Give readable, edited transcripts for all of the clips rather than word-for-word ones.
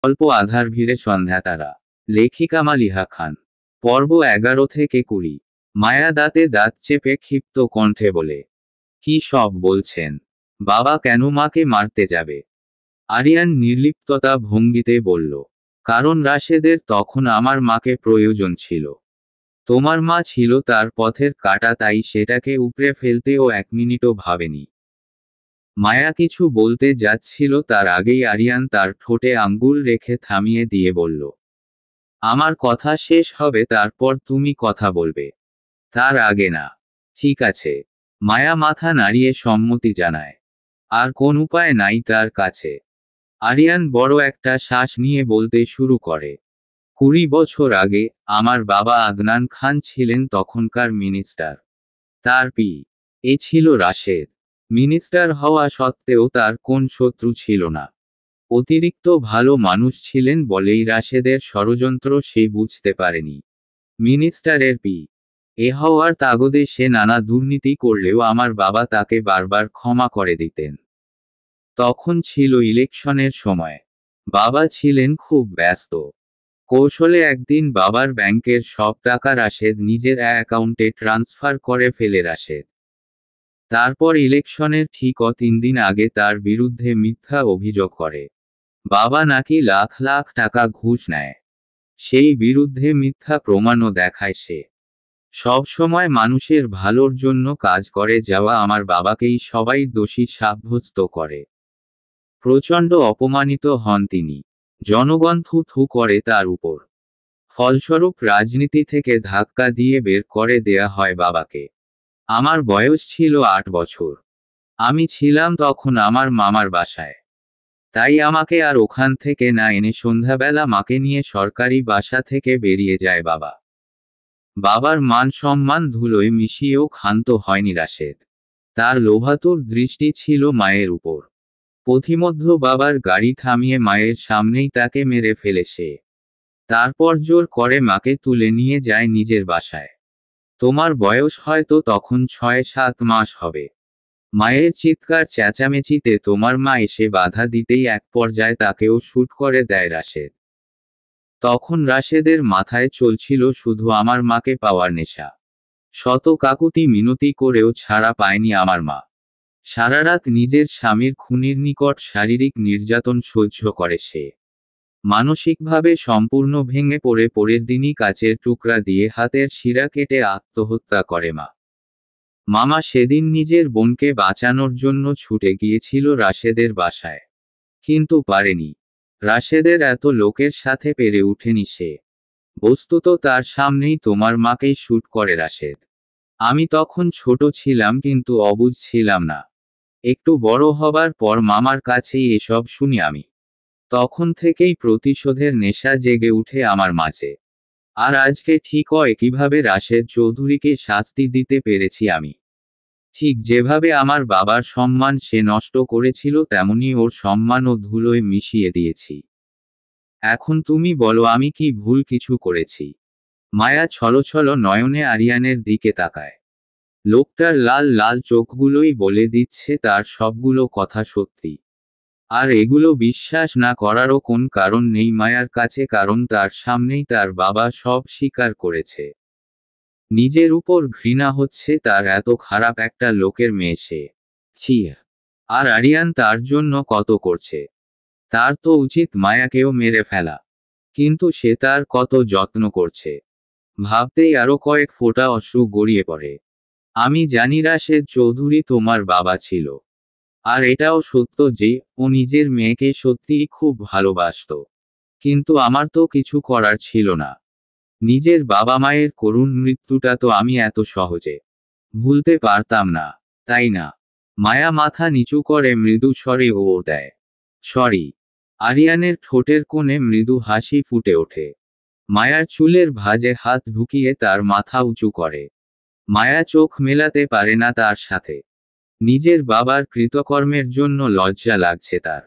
গল্প আধার ভিড়ে সন্ধ্যা তারা। লেখিকা মালিহা খান। পর্ব 11 থেকে 20। মায়া দাঁতে দাঁত চেপে ক্ষিপ্ত কণ্ঠে বলে, কি সব বলছেন? বাবা কেন মাকে মারতে যাবে? আরিয়ান নির্লিপ্ততা ভঙ্গিতে বলল, কারণ রাশেদের তখন আমার মাকে প্রয়োজন ছিল। তোমার মা ছিল তার পথের কাঁটা, তাই সেটাকে উপড়ে ফেলতেও 1 মিনিটও ভাবেনি। মায়া কিছু বলতে যাচ্ছিল, তার আগেই আরিয়ান তার ঠোঁটে আঙ্গুল রেখে থামিয়ে দিয়ে বলল, আমার কথা শেষ হবে তারপর তুমি কথা বলবে, তার আগে না। ঠিক আছে। মায়া মাথা নাড়িয়ে সম্মতি জানায়। আর কোন উপায় নাই তার কাছে। আরিয়ান বড় একটা শ্বাস নিয়ে বলতে শুরু করে, 20 বছর আগে আমার বাবা আদনান খান ছিলেন তখনকার মিনিস্টার। তার এ ছিল রাশেদ। মিনিস্টার হওয়া সত্ত্বেও তার কোন শত্রু ছিল না। অতিরিক্ত ভালো মানুষ ছিলেন বলেই রাশেদের ষড়যন্ত্র সে বুঝতে পারেনি। মিনিস্টারের এ হওয়ার তাগদে সে নানা দুর্নীতি করলেও আমার বাবা তাকে বারবার ক্ষমা করে দিতেন। তখন ছিল ইলেকশনের সময়। বাবা ছিলেন খুব ব্যস্ত। কৌশলে একদিন বাবার ব্যাংকের সব টাকা রাশেদ নিজের অ্যাকাউন্টে ট্রান্সফার করে ফেলে রাশেদ। তারপর ইলেকশনের ঠিক 3 দিন আগে তার বিরুদ্ধে মিথ্যা অভিযোগ করে বাবা নাকি লাখ লাখ টাকা ঘুষ নেয়। সেই বিরুদ্ধে মিথ্যা প্রমাণও দেখায় সে। সব সময় মানুষের ভালোর জন্য কাজ করে যাওয়া আমার বাবাকেই সবাই দোষী সাব্যস্ত করে। প্রচণ্ড অপমানিত হন তিনি। জনগণ থু থু করে তার উপর। ফলস্বরূপ রাজনীতি থেকে ধাক্কা দিয়ে বের করে দেয়া হয় বাবাকে। আমার বয়স ছিল 8 বছর। আমি ছিলাম তখন আমার মামার বাসায়। তাই আমাকে আর ওখান থেকে না এনে সন্ধ্যাবেলা মাকে নিয়ে সরকারি বাসা থেকে বেরিয়ে যায় বাবা। বাবার মান সম্মান ধুলোয় মিশিয়েও ক্ষান্ত হয়নি রাশেদ। তার লোভাতুর দৃষ্টি ছিল মায়ের উপর। পথিমধ্য বাবার গাড়ি থামিয়ে মায়ের সামনেই তাকে মেরে ফেলে সে। তারপর জোর করে মাকে তুলে নিয়ে যায় নিজের বাসায়। তোমার বয়স হয়তো তখন 6-7 মাস হবে। মায়ের চিৎকার চেঁচামেচিতে তোমার মা এসে বাধা দিতেই এক পর্যায়ে তাকেও শুট করে দেয় রাশেদ। তখন রাশেদের মাথায় চলছিল শুধু আমার মাকে পাওয়ার নেশা। শত কাকুতি মিনতি করেও ছাড়া পায়নি আমার মা। সারারাত নিজের স্বামীর খুনির নিকট শারীরিক নির্যাতন সহ্য করে সে। মানসিকভাবে সম্পূর্ণ ভেঙে পড়ে পরের দিনই কাচের টুকরা দিয়ে হাতের শিরা কেটে আত্মহত্যা করে মা। মামা সেদিন নিজের বোনকে বাঁচানোর জন্য ছুটে গিয়েছিল রাশেদের বাসায়। কিন্তু পারেনি। রাশেদের এত লোকের সাথে পেরে উঠেনি সে। বস্তুত তার সামনেই তোমার মাকেই শুট করে রাশেদ। আমি তখন ছোট ছিলাম কিন্তু অবুঝ ছিলাম না। একটু বড় হবার পর মামার কাছেই এসব শুনি আমি। তখন থেকেই প্রতিশোধের নেশা জেগে উঠে আমার মাঝে। আর আজকে ঠিক কিভাবে রাশেদ চৌধুরীকে শাস্তি দিতে পেরেছি আমি। ঠিক যেভাবে আমার বাবার সম্মান সে নষ্ট করেছিল তেমনি ওর সম্মানও ধুলোয় মিশিয়ে দিয়েছি। এখন তুমি বলো আমি কি ভুল কিছু করেছি? মায়া ছলছল নয়নে আরিয়ানের দিকে তাকায়। লোকটার লাল লাল চোখগুলোই বলে দিচ্ছে তার সবগুলো কথা সত্যি। আর এগুলো বিশ্বাস না করারও কোন কারণ নেই মায়ার কাছে, কারণ তার সামনেই তার বাবা সব স্বীকার করেছে। নিজের উপর ঘৃণা হচ্ছে তার এত খারাপ একটা লোকের মেয়ে সে। ছি। আর আরিয়ান তার জন্য কত করছে। তার তো উচিত মায়াকেও মেরে ফেলা। কিন্তু সে তার কত যত্ন করছে। ভাবতেই আরো কয়েক ফোঁটা অশ্রু গড়িয়ে পড়ে। আমি জানি রাশেদ চৌধুরী তোমার বাবা ছিল। আর এটাও সত্য যে ও নিজের মেয়েকে সত্যিই খুব ভালোবাসতো। কিন্তু আমার তো কিছু করার ছিল না। নিজের বাবা মায়ের করুণ মৃত্যুটা তো আমি এত সহজে ভুলতে পারতাম না, তাই না? মায়া মাথা নিচু করে মৃদু স্বরে ও দেয়, সরি। আরিয়ানের ঠোঁটের কোণে মৃদু হাসি ফুটে ওঠে। মায়ার চুলের ভাঁজে হাত ঢুকিয়ে তার মাথা উঁচু করে। মায়া চোখ মেলাতে পারে না তার সাথে। নিজের বাবার কৃতকর্মের জন্য লজ্জা লাগছে তার।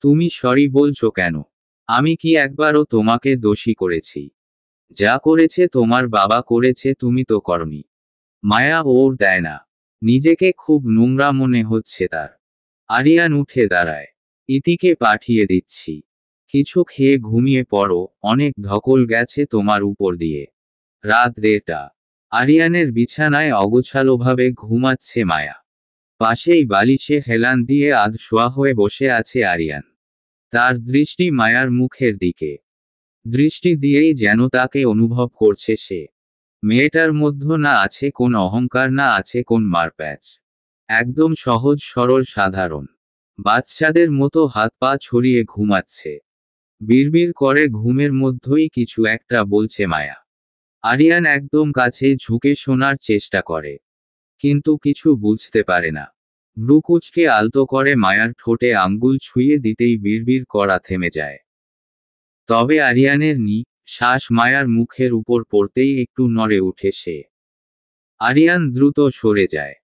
তুমি সরি বলছো কেন? আমি কি একবারও তোমাকে দোষী করেছি? যা করেছে তোমার বাবা করেছে, তুমি তো করনি। মায়া ওর দেয় না। নিজেকে খুব নোংরা মনে হচ্ছে তার। আরিয়ান উঠে দাঁড়ায়। ইতিকে পাঠিয়ে দিচ্ছি। কিছু খেয়ে ঘুমিয়ে পড়ো, অনেক ধকল গেছে তোমার উপর দিয়ে। রাত 1:30। আরিয়ানের বিছানায় অগোছালোভাবে ঘুমাচ্ছে মায়া। পাশেই বালিশে হেলান দিয়ে আধশোয়া হয়ে বসে আছে আরিয়ান। তার দৃষ্টি মায়ার মুখের দিকে। দৃষ্টি দিয়েই যেন তাকে অনুভব করছে সে। মেয়েটার মধ্যে না আছে কোন অহংকার, না আছে কোন মারপ্যাচ। একদম সহজ সরল সাধারণ বাচ্চাদের মতো হাত পা ছড়িয়ে ঘুমাচ্ছে। বিড়বিড় করে ঘুমের মধ্যেই কিছু একটা বলছে মায়া। আরিয়ান একদম কাছে ঝুঁকে শোনার চেষ্টা করে, কিন্তু কিছু বুঝতে পারে না। ভ্রুকুচকে আলতো করে মায়ার ঠোঁটে আঙ্গুল ছুঁয়ে দিতেই বিড়বিড় করা থেমে যায়। তবে আরিয়ানের শ্বাস মায়ার মুখের উপর পড়তেই একটু নড়ে উঠে সে। আরিয়ান দ্রুত সরে যায়।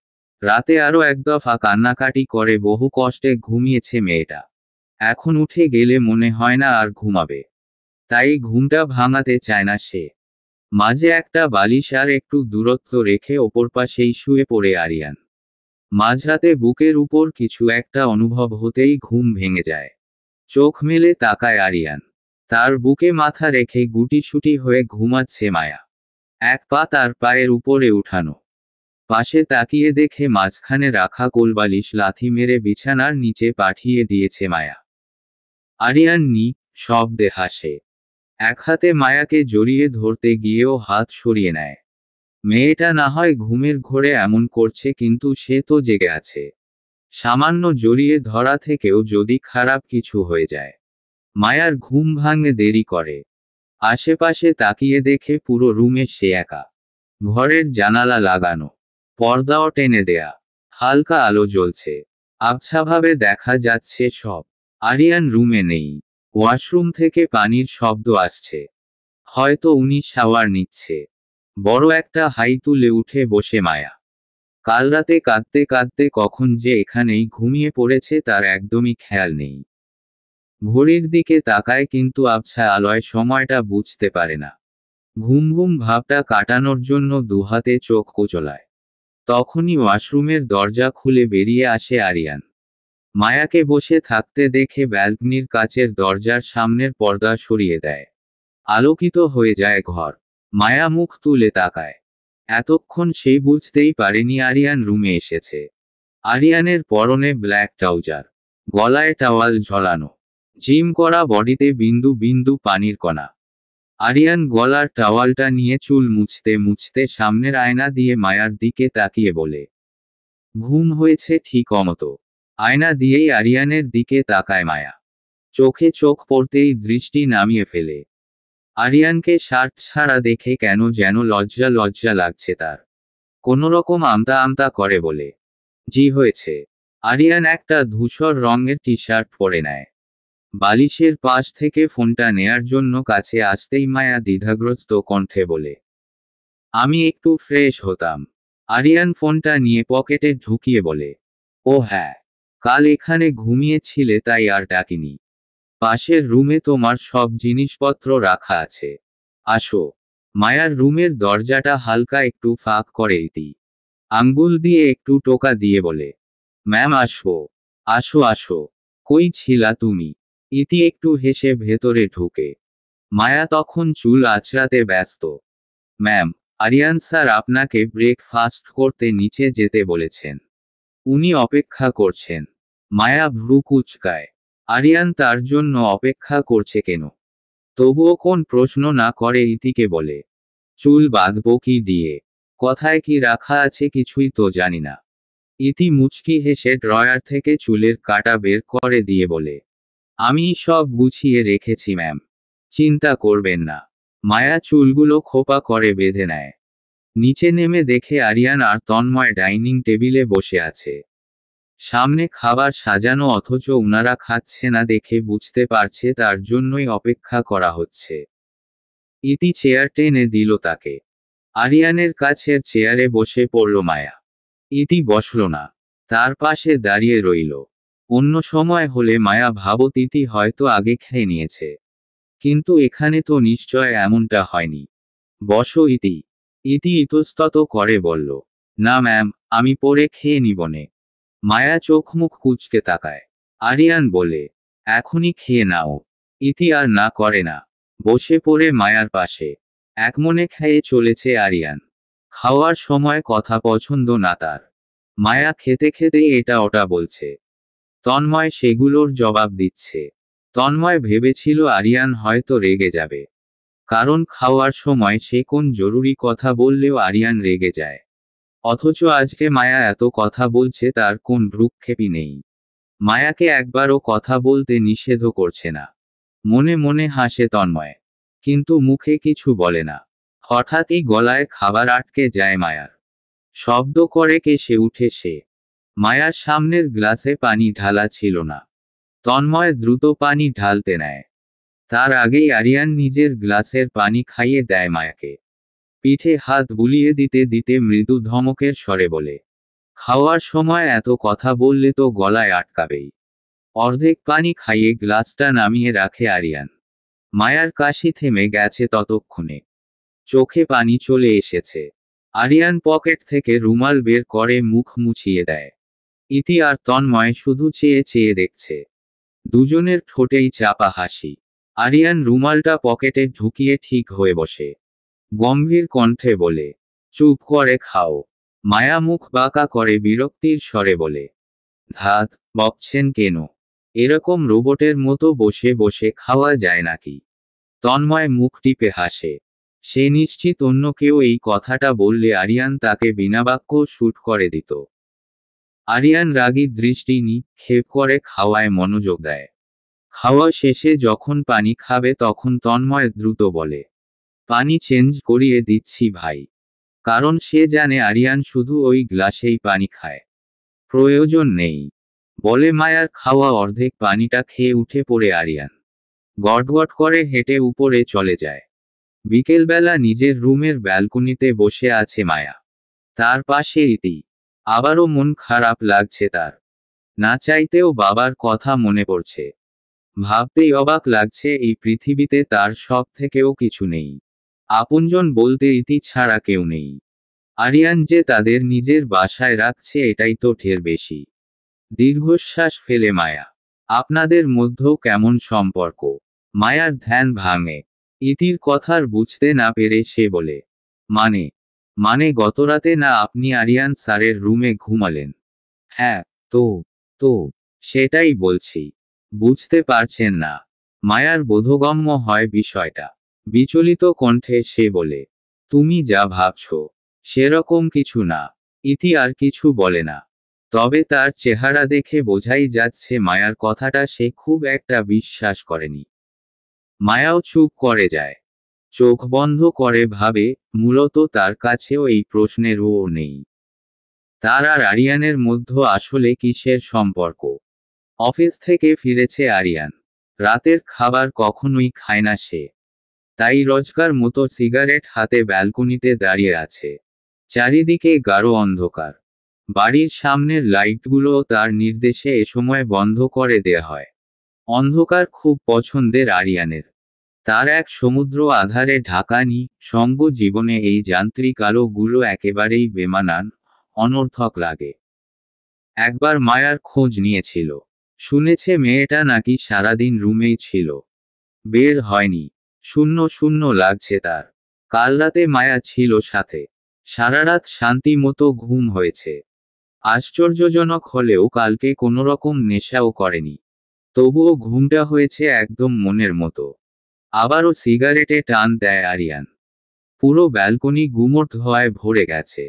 রাতে আরো এক দফা কান্নাকাটি করে বহু কষ্টে ঘুমিয়েছে মেয়েটা। এখন উঠে গেলে মনে হয় না আর ঘুমাবে। তাই ঘুমটা ভাঙাতে চায় না সে। মাঝে একটা বালিশ আর একটু দূরত্ব রেখে ওপর পাশেই শুয়ে পড়ে আরিয়ান। মাঝরাতে বুকের উপর কিছু একটা অনুভব হতেই ঘুম ভেঙে যায়। চোখ মেলে তাকায় আরিয়ান। তার বুকে মাথা রেখে গুটিসুটি হয়ে ঘুমাচ্ছে মায়া। এক পা তার পায়ের উপরে উঠানো। পাশে তাকিয়ে দেখে মাঝখানে রাখা কোলবালিশ লাথি মেরে বিছানার নিচে পাঠিয়ে দিয়েছে মায়া। আরিয়ান শব্দে হাসে। এক হাতে মায়াকে জড়িয়ে ধরতে গিয়েও হাত সরিয়ে নেয়। মেয়েটা না হয় ঘুমের ঘোরে এমন করছে, কিন্তু সে তো জেগে আছে। সামান্য জড়িয়ে ধরা থেকেও যদি খারাপ কিছু হয়ে যায়। মায়ার ঘুম ভাঙে দেরি করে। আশেপাশে তাকিয়ে দেখে পুরো রুমে সে একা। ঘরের জানালা লাগানো, পর্দাও টেনে দেয়া, হালকা আলো জ্বলছে। আবছাভাবে দেখা যাচ্ছে সব। আরিয়ান রুমে নেই। ওয়াশরুম থেকে পানির শব্দ আসছে। হয়তো উনি শাওয়ার নিচ্ছে। বড় একটা হাই তুলে উঠে বসে মায়া। কাল রাতে কাঁদতে কাঁদতে কখন যে এখানেই ঘুমিয়ে পড়েছে তার একদমই খেয়াল নেই। ঘড়ির দিকে তাকায়, কিন্তু আবছা আলোয় সময়টা বুঝতে পারে না। ঘুম ঘুম ভাবটা কাটানোর জন্য দুহাতে চোখ কোচলায়। তখনই ওয়াশরুমের দরজা খুলে বেরিয়ে আসে আরিয়ান। মায়াকে বসে থাকতে দেখে ব্যালকনির কাচের দরজার সামনের পর্দা সরিয়ে দেয়। আলোকিত হয়ে যায় ঘর। মায়া মুখ তুলে তাকায়। এতক্ষণ সে বুঝতেই পারেনি আরিয়ান রুমে এসেছে। আরিয়ানের পরনে ব্ল্যাক ট্রাউজার, গলায় টাওয়াল ঝোলানো, জিম করা বডিতে বিন্দু বিন্দু পানির কণা। আরিয়ান গলার টাওয়ালটা নিয়ে চুল মুছতে মুছতে সামনের আয়না দিয়ে মায়ার দিকে তাকিয়ে বলে, ঘুম হয়েছে ঠিক মতো। আয়না দিয়েই আরিয়ানের দিকে তাকায় মায়া। চোখে চোখ পড়তেই দৃষ্টি নামিয়ে ফেলে। আরিয়ানকে শার্ট ছাড়া দেখে কেন যেন লজ্জা লজ্জা লাগছে তার। কোনোরকম আমতা আমতা করে বলে, জি হয়েছে। আরিয়ান একটা ধূসর রঙের টি শার্ট পরে নেয়। বালিশের পাশ থেকে ফোনটা নেয়ার জন্য কাছে আসতেই মায়া দ্বিধাগ্রস্ত কণ্ঠে বলে, আমি একটু ফ্রেশ হতাম। আরিয়ান ফোনটা নিয়ে পকেটে ঢুকিয়ে বলে, ও হ্যাঁ, কাল এখানে ঘুমিয়েছিলে তাই আর ডাকিনি। পাশের রুমে তোমার সব জিনিসপত্র রাখা আছে, আসো। মায়ার রুমের দরজাটা হালকা একটু ফাঁক করে ইতি। আঙ্গুল দিয়ে একটু টোকা দিয়ে বলে, ম্যাম আসো। আসো আসো। কই ছিলা তুমি? ইতি একটু হেসে ভেতরে ঢুকে। মায়া তখন চুল আঁচড়াতে ব্যস্ত। ম্যাম, আরিয়ান স্যার আপনাকে ব্রেকফাস্ট করতে নিচে যেতে বলেছেন। উনি অপেক্ষা করছেন। মায়া ভ্রু কুঁচকায়। আরিয়ান তার জন্য অপেক্ষা করছে কেন? তবুও কোন প্রশ্ন না করে ইতিকে বলে, চুল বাঁধবো কি দিয়ে? কথায় কি রাখা আছে কিছুই তো জানি না। ইতি মুচকি হেসে ড্রয়ার থেকে চুলের কাটা বের করে দিয়ে বলে, আমি সব গুছিয়ে রেখেছি ম্যাম, চিন্তা করবেন না। মায়া চুলগুলো খোপা করে বেঁধে নেয়। নিচে নেমে দেখে আরিয়ান আর তন্ময় ডাইনিং টেবিলে বসে আছে। সামনে খাবার সাজানো, অথচ উনারা খাচ্ছে না দেখে বুঝতে পারছে তার জন্যই অপেক্ষা করা হচ্ছে। ইতি চেয়ার টেনে দিল তাকে। আরিয়ানের কাছের চেয়ারে বসে পড়ল মায়া। ইতি বসল না, তার পাশে দাঁড়িয়ে রইল। অন্য সময় হলে মায়া ভাবত ইতি হয়তো আগে খেয়ে নিয়েছে, কিন্তু এখানে তো নিশ্চয় এমনটা হয়নি। বসো ইতি। ইতি ইতস্তত করে বলল, না ম্যাম, আমি পরে খেয়ে নিবনে। মায়া চোখ মুখ কুঁচকে তাকায়। আরিয়ান বলে, এখনই খেয়ে নাও। ইতি আর না করে না, বসে পড়ে মায়ার পাশে। একমনে খেয়ে চলেছে আরিয়ান। খাওয়ার সময় কথা পছন্দ না তার। মায়া খেতে খেতেই এটা ওটা বলছে। তন্ময় সেগুলোর জবাব দিচ্ছে। তন্ময় ভেবেছিল আরিয়ান হয়তো রেগে যাবে, কারণ খাওয়ার সময় সে কোন জরুরি কথা বললেও আরিয়ান রেগে যায়। অথচ আজকে মায়া এত কথা বলছে, তার কোন ভ্রুক্ষেপই নেই। মায়াকে একবারও কথা বলতে নিষেধও করছে না। মনে মনে হাসে তন্ময়, কিন্তু মুখে কিছু বলে না। হঠাৎই গলায় খাবার আটকে যায় মায়ার। শব্দ করে কেসে উঠে সে। মায়ার সামনের গ্লাসে পানি ঢালা ছিল না। তন্ময় দ্রুত পানি ঢালতে নেয়। তার আগেই আরিয়ান নিজের গ্লাসের পানি খাইয়ে দেয় মায়াকে। পিঠে হাত বুলিয়ে দিতে দিতে মৃদু ধমকের স্বরে বলে, খাওয়ার সময় এত কথা বললে তো গলায় আটকাবেই। অর্ধেক পানি খাইয়ে গ্লাসটা নামিয়ে রাখে আরিয়ান। মায়ার কাশি থেমে গেছে ততক্ষণে। চোখে পানি চলে এসেছে। আরিয়ান পকেট থেকে রুমাল বের করে মুখ মুছিয়ে দেয়। ইতি আর তন্ময় শুধু চেয়ে চেয়ে দেখছে। দুজনের ঠোঁটেই চাপা হাসি। আরিয়ান রুমালটা পকেটে ঢুকিয়ে ঠিক হয়ে বসে। গম্ভীর কণ্ঠে বলে, চুপ করে খাও। মায়া মুখ বাঁকা করে বিরক্তির স্বরে বলে, ধাত, বকছেন কেন? এরকম রোবটের মতো বসে বসে খাওয়া যায় নাকি? তন্ময় মুখ টিপে হাসে। সে নিশ্চিত অন্য কেউ এই কথাটা বললে আরিয়ান তাকে বিনা বাক্য শুট করে দিত। আরিয়ান রাগী দৃষ্টি নিক্ষেপ করে খাওয়ায় মনোযোগ দেয়। খাওয়া শেষে যখন পানি খাবে তখন তন্ময় দ্রুত বলে, পানি চেঞ্জ করিয়ে দিচ্ছি ভাই। কারণ সে জানে আরিয়ান শুধু ওই গ্লাসেই পানি খায়। প্রয়োজন নেই, বলে মায়ার খাওয়া অর্ধেক পানিটা খেয়ে উঠে পড়ে আরিয়ান। গটগট করে হেঁটে উপরে চলে যায়। বিকেলবেলা নিজের রুমের ব্যালকনিতে বসে আছে মায়া। তার পাশে ইতি। আবারও মন খারাপ লাগছে তার। না চাইতেও বাবার কথা মনে পড়ছে। ভাবতেই অবাক লাগছে এই পৃথিবীতে তার সব থেকেও কিছু নেই। আপনজন বলতে ইতি ছাড়া কেউ নেই। আরিয়ান যে তাদের নিজের বাসায় রাখছে এটাই তো ঢের বেশি। দীর্ঘশ্বাস ফেলে মায়া, আপনাদের মধ্যেও কেমন সম্পর্ক? মায়ার ধ্যান ভাঙে। ইতির কথার বুঝতে না পেরে সে বলে, মানে মানে গতরাতে না আপনি আরিয়ান স্যারের রুমে ঘুমালেন? হ্যাঁ, তো তো সেটাই বলছি। বুঝতে পারছেন না? মায়ার বোধগম্য হয় বিষয়টা। বিচলিত কণ্ঠে সে বলে, তুমি যা ভাবছো সেরকম কিছু না। ইতি আর কিছু বলে না। তবে তার চেহারা দেখে বোঝাই যাচ্ছে মায়ার কথাটা সে খুব একটা বিশ্বাস করেনি। মায়াও চুপ করে যায়। চোখ বন্ধ করে ভাবে, মূলত তার কাছেও এই প্রশ্নের ও নেই। তার আর আরিয়ানের মধ্যে আসলে কিসের সম্পর্ক? অফিস থেকে ফিরেছে আরিয়ান। রাতের খাবার কখনোই খায় না সে। তাই রোজকার মতো সিগারেট হাতে ব্যালকনিতে দাঁড়িয়ে আছে। চারিদিকে গাঢ় অন্ধকার। বাড়ির সামনের লাইটগুলোও তার নির্দেশে এসময় বন্ধ করে দেয়া হয়। অন্ধকার খুব পছন্দের আরিয়ানের। তার এক সমুদ্র আধারে ঢাকা সঙ্গ জীবনে এই যান্ত্রিক আলোগুলো একেবারেই বেমানান, অনর্থক লাগে। একবার মায়ার খোঁজ নিয়েছিল। শুনেছে মেয়েটা নাকি সারাদিন রুমেই ছিল, বের হয়নি। শূন্য শূন্য লাগছে তার। কাল রাতে মায়া ছিল সাথে। সারারাত শান্তি মতো ঘুম হয়েছে। আশ্চর্যজনক হলেও কালকে কোনোরকম নেশাও করেনি। তবুও ঘুমটা হয়েছে একদম মনের মতো। আবারও সিগারেটে টান দেয় আরিয়ান। পুরো ব্যালকনি গুমোট ধোঁয়ায় ভরে গেছে।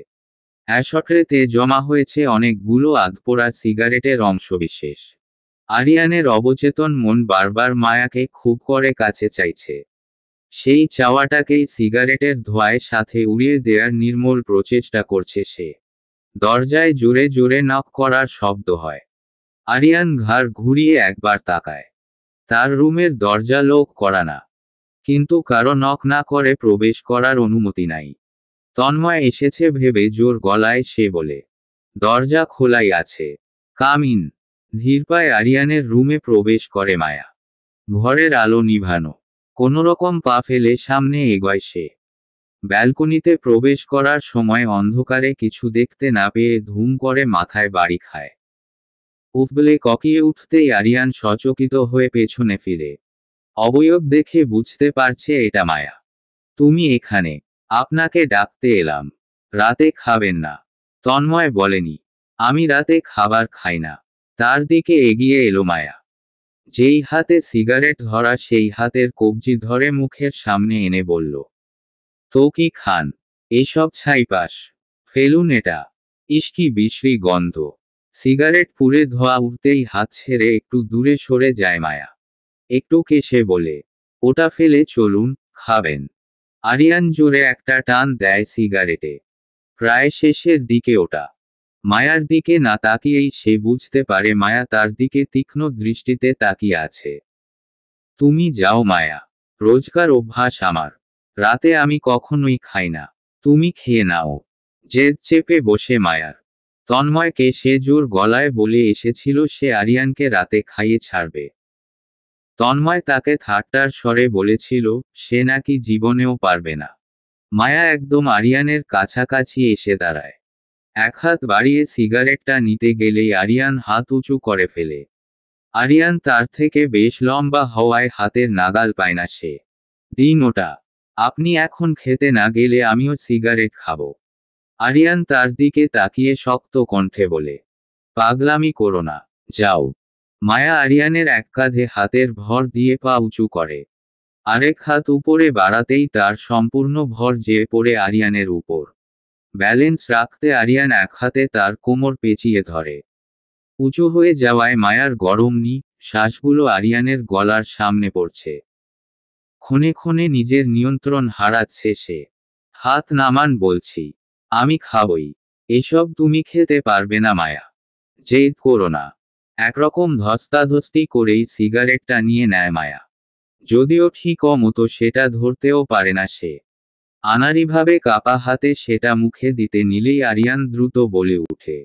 অ্যাশট্রেতে জমা হয়েছে অনেকগুলো আধপোড়া সিগারেটের অংশবিশেষ। আরিয়ানের অবচেতন মন বারবার মায়াকে খুব করে কাছে চাইছে। সেই চাওয়াটাকেই সিগারেটের ধোঁয়ায় সাথে উড়িয়ে দেওয়ার নির্মল প্রচেষ্টা করছে সে। দরজায় জোরে জোরে নক করার শব্দ হয়। আরিয়ান ঘাড় ঘুরিয়ে একবার তাকায়। তার রুমের দরজা লক করা না। কিন্তু কারো নক না করে প্রবেশ করার অনুমতি নাই। তন্ময় এসেছে ভেবে জোর গলায় সে বলে, দরজা খোলাই আছে, কাম ইন। ধীর পায়ে আরিয়ানের রুমে প্রবেশ করে মায়া। ঘরের আলো নিভানো। কোনোরকম পা ফেলে সামনে এগোয় সে। ব্যালকনিতে প্রবেশ করার সময় অন্ধকারে কিছু দেখতে না পেয়ে ধুম করে মাথায় বাড়ি খায়। উফ বলে ককিয়ে উঠতেই আরিয়ান সচকিত হয়ে পেছনে ফিরে। অবয়ব দেখে বুঝতে পারছে এটা মায়া। তুমি এখানে? আপনাকে ডাকতে এলাম। রাতে খাবেন না? তন্ময় বলেনি। আমি রাতে খাবার খাই না। তার দিকে এগিয়ে এলো মায়া। যেই হাতে সিগারেট ধরা সেই হাতের কবজি ধরে মুখের সামনে এনে বলল, তো কি খান? এসব ছাইপাশ। ফেলুন এটা। ইস কি বিশ্রী গন্ধ। সিগারেট পুড়ে ধোঁয়া উঠতেই হাত ছেড়ে একটু দূরে সরে যায় মায়া। একটু কেশে বলে, ওটা ফেলে চলুন, খাবেন। আরিয়ান জোরে একটা টান দেয় সিগারেটে। প্রায় শেষের দিকে ওটা। মায়ার দিকে না তাকিয়েই সে বুঝতে পারে মায়া তার দিকে তীক্ষ্ণ দৃষ্টিতে তাকিয়ে আছে। তুমি যাও মায়া। রোজকার অভ্যাস আমার। রাতে আমি কখনোই খাই না। তুমি খেয়ে নাও। জেদ চেপে বসে মায়ার। তন্ময়কে সে জোর গলায় বলে এসেছিল সে আরিয়ানকে রাতে খাইয়ে ছাড়বে। তন্ময় তাকে ঠাট্টার স্বরে বলেছিল সে নাকি জীবনেও পারবে না। মায়া একদম আরিয়ানের কাছাকাছি এসে দাঁড়ায়। এক হাত বাড়িয়ে সিগারেটটা নিতে গেলেই আরিয়ান হাত উঁচু করে ফেলে। আরিয়ান তার থেকে বেশ লম্বা হওয়ায় হাতের নাগাল পায় না সে। দিন ওটা। আপনি এখন খেতে না গেলে আমিও সিগারেট খাবো। আরিয়ান তার দিকে তাকিয়ে শক্ত কণ্ঠে বলে, পাগলামি করো না, যাও। মায়া আরিয়ানের এক কাঁধে হাতের ভর দিয়ে পা উঁচু করে। আরেক হাত উপরে বাড়াতেই তার সম্পূর্ণ ভর যেয়ে পড়ে আরিয়ানের উপর। ব্যালেন্স রাখতে আরিয়ান এক হাতে তার কোমর পেঁচিয়ে ধরে। উঁচু হয়ে যাওয়ায় মায়ার গরম শ্বাসগুলো আরিয়ানের গলার সামনে পড়ছে। ক্ষণে ক্ষণে নিজের নিয়ন্ত্রণ হারাচ্ছে সে। হাত নামান বলছি। আমি খাবই। এসব তুমি খেতে পারবে না মায়া। জেদ করো না। একরকম ধস্তাধস্তি করেই সিগারেটটা নিয়ে নেয় মায়া। যদিও ঠিক মতো সেটা ধরতেও পারে না সে। আনাড়িভাবে কাপা হাতে সেটা মুখে দিতে নিলেই আরিয়ান দ্রুত বলে উঠে,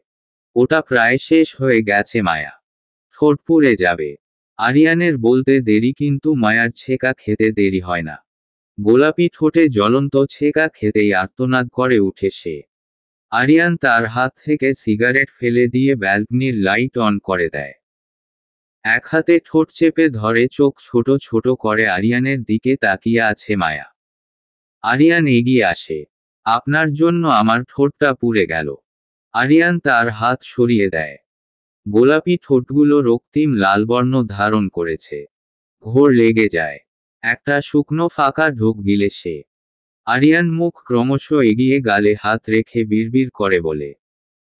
ওটা প্রায় শেষ হয়ে গেছে মায়া। ঠোঁট পুড়ে যাবে। আরিয়ানের বলতে দেরি কিন্তু মায়ার ছেঁকা খেতে দেরি হয় না। গোলাপি ঠোঁটে জ্বলন্ত ছেঁকা খেতেই আর্তনাদ করে উঠে সে। আরিয়ান তার হাত থেকে সিগারেট ফেলে দিয়ে ব্যালকনির লাইট অন করে দেয়। এক হাতে ঠোঁট চেপে ধরে চোখ ছোট ছোট করে আরিয়ানের দিকে তাকিয়ে আছে মায়া। আরিয়ান এগিয়ে আসে। আপনার জন্য আমার ঠোঁটটা পুড়ে গেল। আরিয়ান তার হাত সরিয়ে দেয়। গোলাপি ঠোঁটগুলো রক্তিম লাল বর্ণ ধারণ করেছে। ঘোর লেগে যায়। একটা শুকনো ফাঁকা ঢোক গিলে সে। আরিয়ান মুখ ক্রমশ এগিয়ে গালে হাত রেখে বিড়বিড় করে বলে,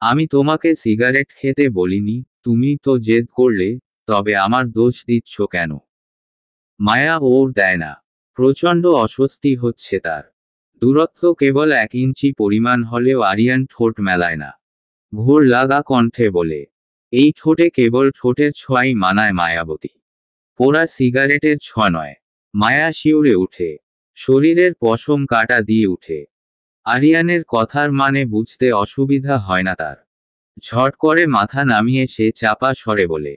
আমি তোমাকে সিগারেট খেতে বলিনি, তুমি তো জেদ করলে, তবে আমার দোষ দিচ্ছ কেন? মায়া ওর দেয় না। প্রচণ্ড অস্বস্তি হচ্ছে তার। দূরত্ব কেবল 1 ইঞ্চি পরিমাণ হলেও আরিয়ান ঠোঁট মেলায় না। ঘোর লাগা কণ্ঠে বলে, এই ঠোঁটে কেবল ঠোঁটের ছোঁয়াই মানায় মায়াবতী। পোড়া সিগারেটের ছোঁয়া নয়। মায়া শিউরে উঠে। শরীরের পশম কাটা দিয়ে উঠে। আরিয়ানের কথার মানে বুঝতে অসুবিধা হয় না তার। ঝট করে মাথা নামিয়ে সে চাপা স্বরে বলে,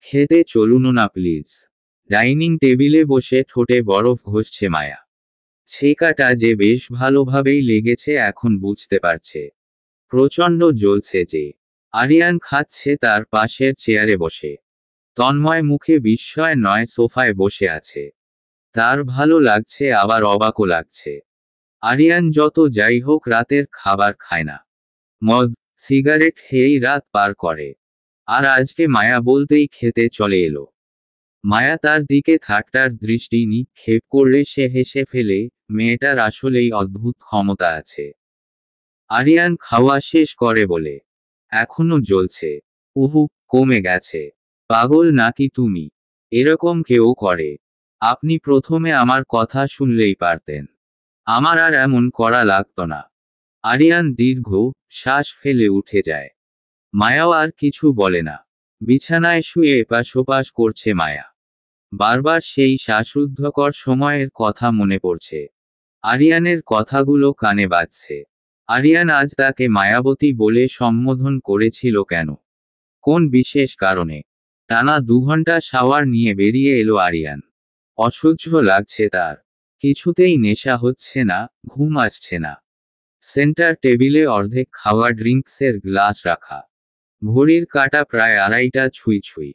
খেতে চলুন না প্লিজ। ডাইনিং টেবিলে বসে ঠোঁটে বরফ ঘষছে মায়া। ছেকাটা যে বেশ ভালোভাবেই লেগেছে এখন বুঝতে পারছে। প্রচণ্ড জ্বলছে যে। আরিয়ান খাচ্ছে তার পাশের চেয়ারে বসে। তন্ময় মুখে বিস্ময় নয় সোফায় বসে আছে। তার ভালো লাগছে আবার অবাকও লাগছে। আরিয়ান যত যাই হোক রাতের খাবার খায় না। মদ, সিগারেট খেয়েই রাত পার করে। আর আজকে মায়া বলতেই খেতে চলে এলো। মায়া তার দিকে ঠাট্টার দৃষ্টি নিক্ষেপ করলে সে হেসে ফেলে, মেয়েটার আসলেই অদ্ভুত ক্ষমতা আছে। আরিয়ান খাওয়া শেষ করে বলে, এখনো জ্বলছে। উহু, কমে গেছে। পাগল নাকি তুমি? এরকম কেউ করে? আপনি প্রথমে আমার কথা শুনলেই পারতেন। আমার আর এমন করা লাগতো না। আরিয়ান দীর্ঘ শ্বাস ফেলে উঠে যায়। মায়াও আর কিছু বলে না। বিছানায় শুয়ে এপাশ ওপাশ করছে মায়া। বারবার সেই শ্বাসরুদ্ধকর সময়ের কথা মনে পড়ছে। আরিয়ানের কথাগুলো কানে বাজছে। আরিয়ান আজ তাকে মায়াবতী বলে সম্বোধন করেছিল কেন? কোন বিশেষ কারণে? টানা 2 ঘন্টা শাওয়ার নিয়ে বেরিয়ে এলো আরিয়ান। অসহ্য লাগছে তার। কিছুতেই নেশা হচ্ছে না, ঘুম আসছে না। সেন্টার টেবিলে অর্ধেক খাওয়া ড্রিঙ্কসের গ্লাস রাখা। ঘড়ির কাঁটা প্রায় 2:30 ছুঁই ছুঁই।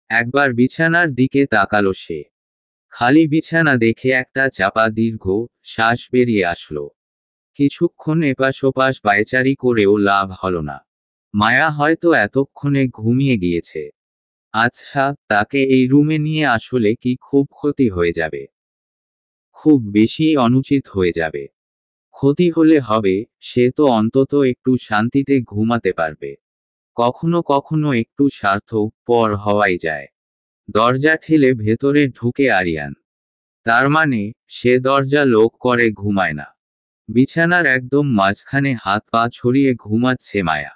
একবার বিছানার দিকে তাকালো সে। খালি বিছানা দেখে একটা চাপা দীর্ঘ শ্বাস বেরিয়ে আসলো। কিছুক্ষণ এপাশ ওপাশ পায়চারি করেও লাভ হলো না। মায়া হয়তো এতক্ষণে ঘুমিয়ে গিয়েছে। আচ্ছা, তাকে এই রুমে নিয়ে আসলে কি খুব ক্ষতি হয়ে যাবে? খুব বেশি অনুচিত হয়ে যাবে। ক্ষতি হলে হবে, সে তো অন্তত একটু শান্তিতে ঘুমাতে পারবে। কখনো কখনো একটু স্বার্থপর হওয়াই যায়। দরজা ঠেলে ভেতরে ঢুকে আরিয়ান। তার মানে, সে দরজা লক করে ঘুমায় না। বিছানার একদম মাঝখানে হাত পা ছড়িয়ে ঘুমাচ্ছে মায়া।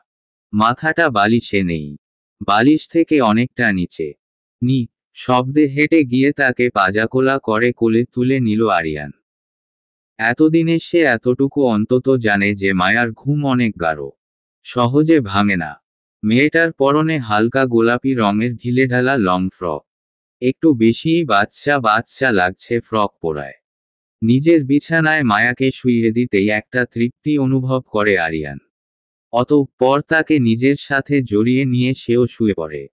মাথাটা বালিশে নেই। বালিশ থেকে অনেকটা নিচে। নি শব্দে হেঁটে গিয়ে তাকে পাজাকোলা করে কোলে তুলে নিল আরিয়ান। এতদিনে সে এতটুকু অন্তত জানে যে মায়ার ঘুম অনেক গাঢ়। সহজে ভাঙে না। মেয়েটার পরনে হালকা গোলাপি রঙের ঢিলেঢালা লং ফ্রক। একটু বেশিই বাচ্চা বাচ্চা লাগছে ফ্রক পরায়। নিজের বিছানায় মায়াকে শুইয়ে দিতেই একটা তৃপ্তি অনুভব করে আরিয়ান। অতঃপর তাকে নিজের সাথে জড়িয়ে নিয়ে সেও শুয়ে পড়ে।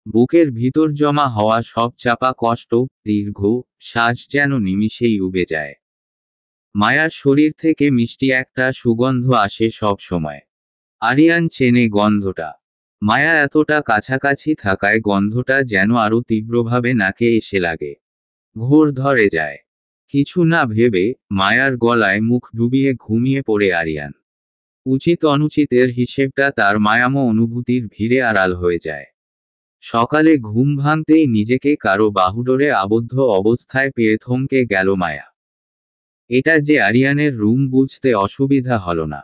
বুকের ভিতর জমা হওয়া সব চাপা কষ্ট, দীর্ঘ শ্বাস যেন নিমিষেই উবে যায়। মায়ার শরীর থেকে মিষ্টি একটা সুগন্ধ আসে সব সময়। আরিয়ান চেনে গন্ধটা। মায়া এতটা কাছাকাছি থাকায় গন্ধটা যেন আরো তীব্রভাবে নাকে এসে লাগে। ঘোর ধরে যায়। কিছু না ভেবে মায়ার গলায় মুখ ডুবিয়ে ঘুমিয়ে পড়ে আরিয়ান। উচিত অনুচিতের হিসেবটা তার মায়ামো অনুভূতির ভিড়ে আড়াল হয়ে যায়। সকালে ঘুম ভাঙতেই নিজেকে কারো বাহুডোরে আবদ্ধ অবস্থায় পেয়ে থমকে গেল মায়া। এটা যে আরিয়ানের রুম বুঝতে অসুবিধা হলো না।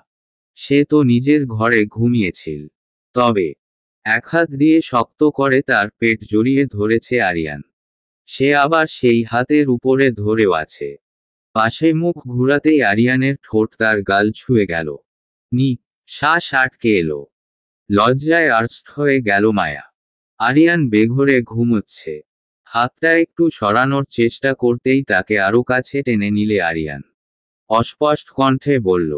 সে তো নিজের ঘরে ঘুমিয়েছিল। তবে এক হাত দিয়ে শক্ত করে তার পেট জড়িয়ে ধরেছে আরিয়ান। সে আবার সেই হাতের উপরে ধরেও আছে। পাশে মুখ ঘুরাতেই আরিয়ানের ঠোঁট তার গাল ছুঁয়ে গেল। নি শ্বাস আটকে এলো। লজ্জায় আর্স্ট হয়ে গেল মায়া। আরিয়ান বেঘোরে ঘুমোচ্ছে। হাতটা একটু সরানোর চেষ্টা করতেই তাকে আরো কাছে টেনে নিলে আরিয়ান। অস্পষ্ট কণ্ঠে বলল,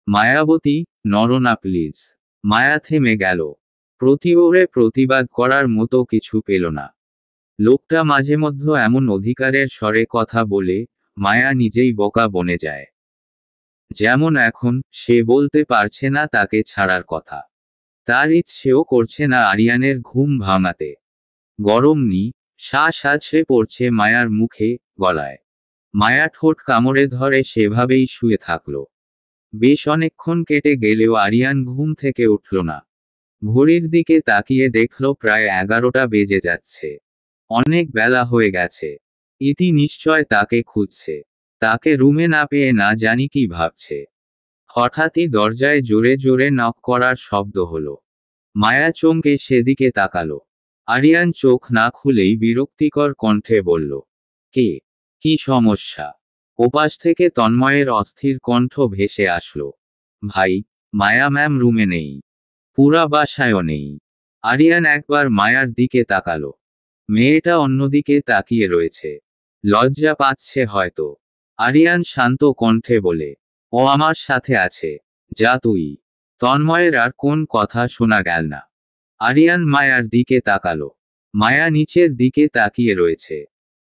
মায়াবতী, নড়ো না প্লিজ। মায়া থেমে গেল। প্রতিবাদ করার মতো কিছু পেল না। লোকটা মাঝে মধ্যে এমন অধিকারের স্বরে কথা বলে, মায়া নিজেই বোকা বনে যায়। যেমন এখন, সে বলতে পারছে না তাকে ছাড়ার কথা। তার ইচ্ছেও করছে না আরিয়ানের ঘুম ভাঙাতে। গরম শ্বাস আছড়ে পড়ছে মায়ার মুখে, গলায়। মায়া ঠোঁট কামড়ে ধরে সেভাবেই শুয়ে থাকল। বেশ অনেকক্ষণ কেটে গেলেও আরিয়ান ঘুম থেকে উঠল না। ঘড়ির দিকে তাকিয়ে দেখল প্রায় 11টা বেজে যাচ্ছে। অনেক বেলা হয়ে গেছে। ইতি নিশ্চয় তাকে খুঁজছে। তাকে রুমে না পেয়ে না জানি কি ভাবছে। হঠাৎই দরজায় জোরে জোরে নক করার শব্দ হলো। মায়া চমকে সেদিকে তাকালো। আরিয়ান চোখ না খুলেই বিরক্তিকর কণ্ঠে বলল, কে? কি সমস্যা? ওপাশ থেকে তন্ময়ের অস্থির কণ্ঠ ভেসে আসলো। ভাই, মায়া ম্যাম রুমে নেই। পুরা বাসায়ও নেই। আরিয়ান একবার মায়ার দিকে তাকালো। মেয়েটা অন্যদিকে তাকিয়ে রয়েছে। লজ্জা পাচ্ছে হয়তো। আরিয়ান শান্ত কণ্ঠে বলে, ও আমার সাথে আছে। যা তুই। তন্ময়ের আর কোন কথা শোনা গেল না। আরিয়ান মায়ার দিকে তাকালো। মায়া নিচের দিকে তাকিয়ে রয়েছে।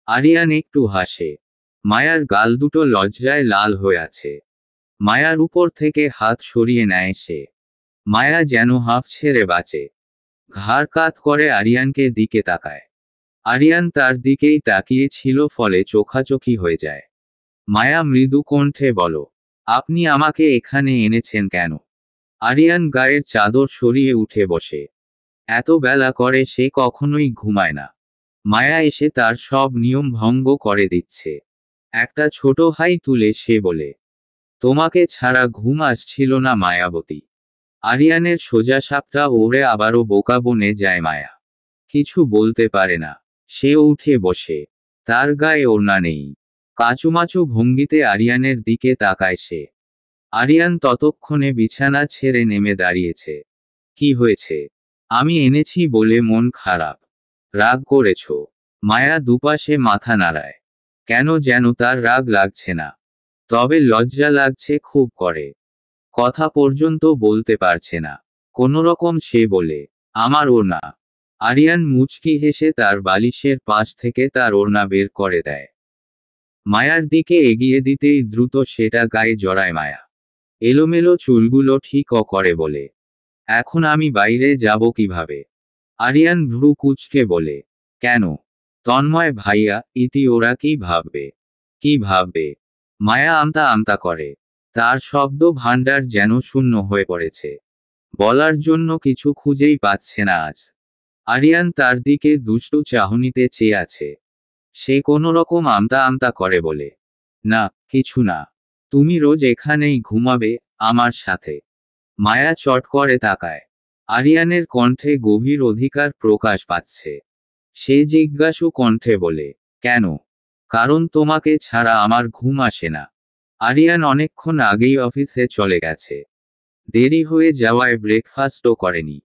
আরিয়ান একটু হাসে। মায়ার গাল দুটো লজ্জায় লাল হয়ে আছে। মায়ার উপর থেকে হাত সরিয়ে নেয় সে। মায়া যেন হাঁফ ছেড়ে বাঁচে। ঘাড় কাত করে আরিয়ানকে দিকে তাকায়। আরিয়ান তার দিকেই তাকিয়ে ছিল ফলে চোখাচোখি হয়ে যায়। মায়া মৃদু কণ্ঠে বলো, আপনি আমাকে এখানে এনেছেন কেন? আরিয়ান গায়ের চাদর সরিয়ে উঠে বসে। এত বেলা করে সে কখনোই ঘুমায় না। মায়া এসে তার সব নিয়ম ভঙ্গ করে দিচ্ছে। একটা ছোট হাই তুলে সে বলে, তোমাকে ছাড়া ঘুম আসছিল না মায়াবতী। আরিয়ানের সোজা সাপটা ওড়ে আবারও বোকা বনে যায় মায়া। কিছু বলতে পারে না। সে উঠে বসে। তার গায়ে ওড়না নেই। কাঁচুমাচু ভঙ্গিতে আরিয়ানের দিকে তাকায় সে। আরিয়ান ততক্ষণে বিছানা ছেড়ে নেমে দাঁড়িয়েছে। কি হয়েছে? আমি এনেছি বলে মন খারাপ? রাগ করেছ? মায়া দুপাশে মাথা নাড়ায়। কেন যেন তার রাগ লাগছে না। তবে লজ্জা লাগছে খুব করে। কথা পর্যন্ত বলতে পারছে না। কোনোরকম সে বলে, আমার ওড়না। আরিয়ান মুচকি হেসে তার বালিশের পাশ থেকে তার ওড়না বের করে দেয়। মায়ার দিকে এগিয়ে দিতেই দ্রুত সেটা গায়ে জড়ায় মায়া। এলোমেলো চুলগুলো ঠিক করে বলে, এখন আমি বাইরে যাব কিভাবে? আরিয়ান ভ্রু কুঁচকে বলে, কেন? তন্ময় ভাইয়া, ইতি ওরা কি ভাববে? কি ভাববে? মায়া আমতা আমতা করে। তার শব্দ ভাণ্ডার যেন শূন্য হয়ে পড়েছে। বলার জন্য কিছু খুঁজেই পাচ্ছে না আজ। আরিয়ান তার দিকে দুষ্টু চাহনিতে চেয়ে আছে। সে কোনো রকম আমতা আমতা করে বলে, না, কিছু না। তুমি রোজ এখানেই ঘুমাবে, আমার সাথে। মায়া চট করে তাকায়। আরিয়ানের কণ্ঠে গভীর অধিকার প্রকাশ পাচ্ছে। সে জিজ্ঞাসু কণ্ঠে বলে, কেন? কারণ তোমাকে ছাড়া আমার ঘুম আসে না। আরিয়ান অনেকক্ষণ আগেই অফিসে চলে গেছে। দেরি হয়ে যাওয়ায় ব্রেকফাস্টও করেনি।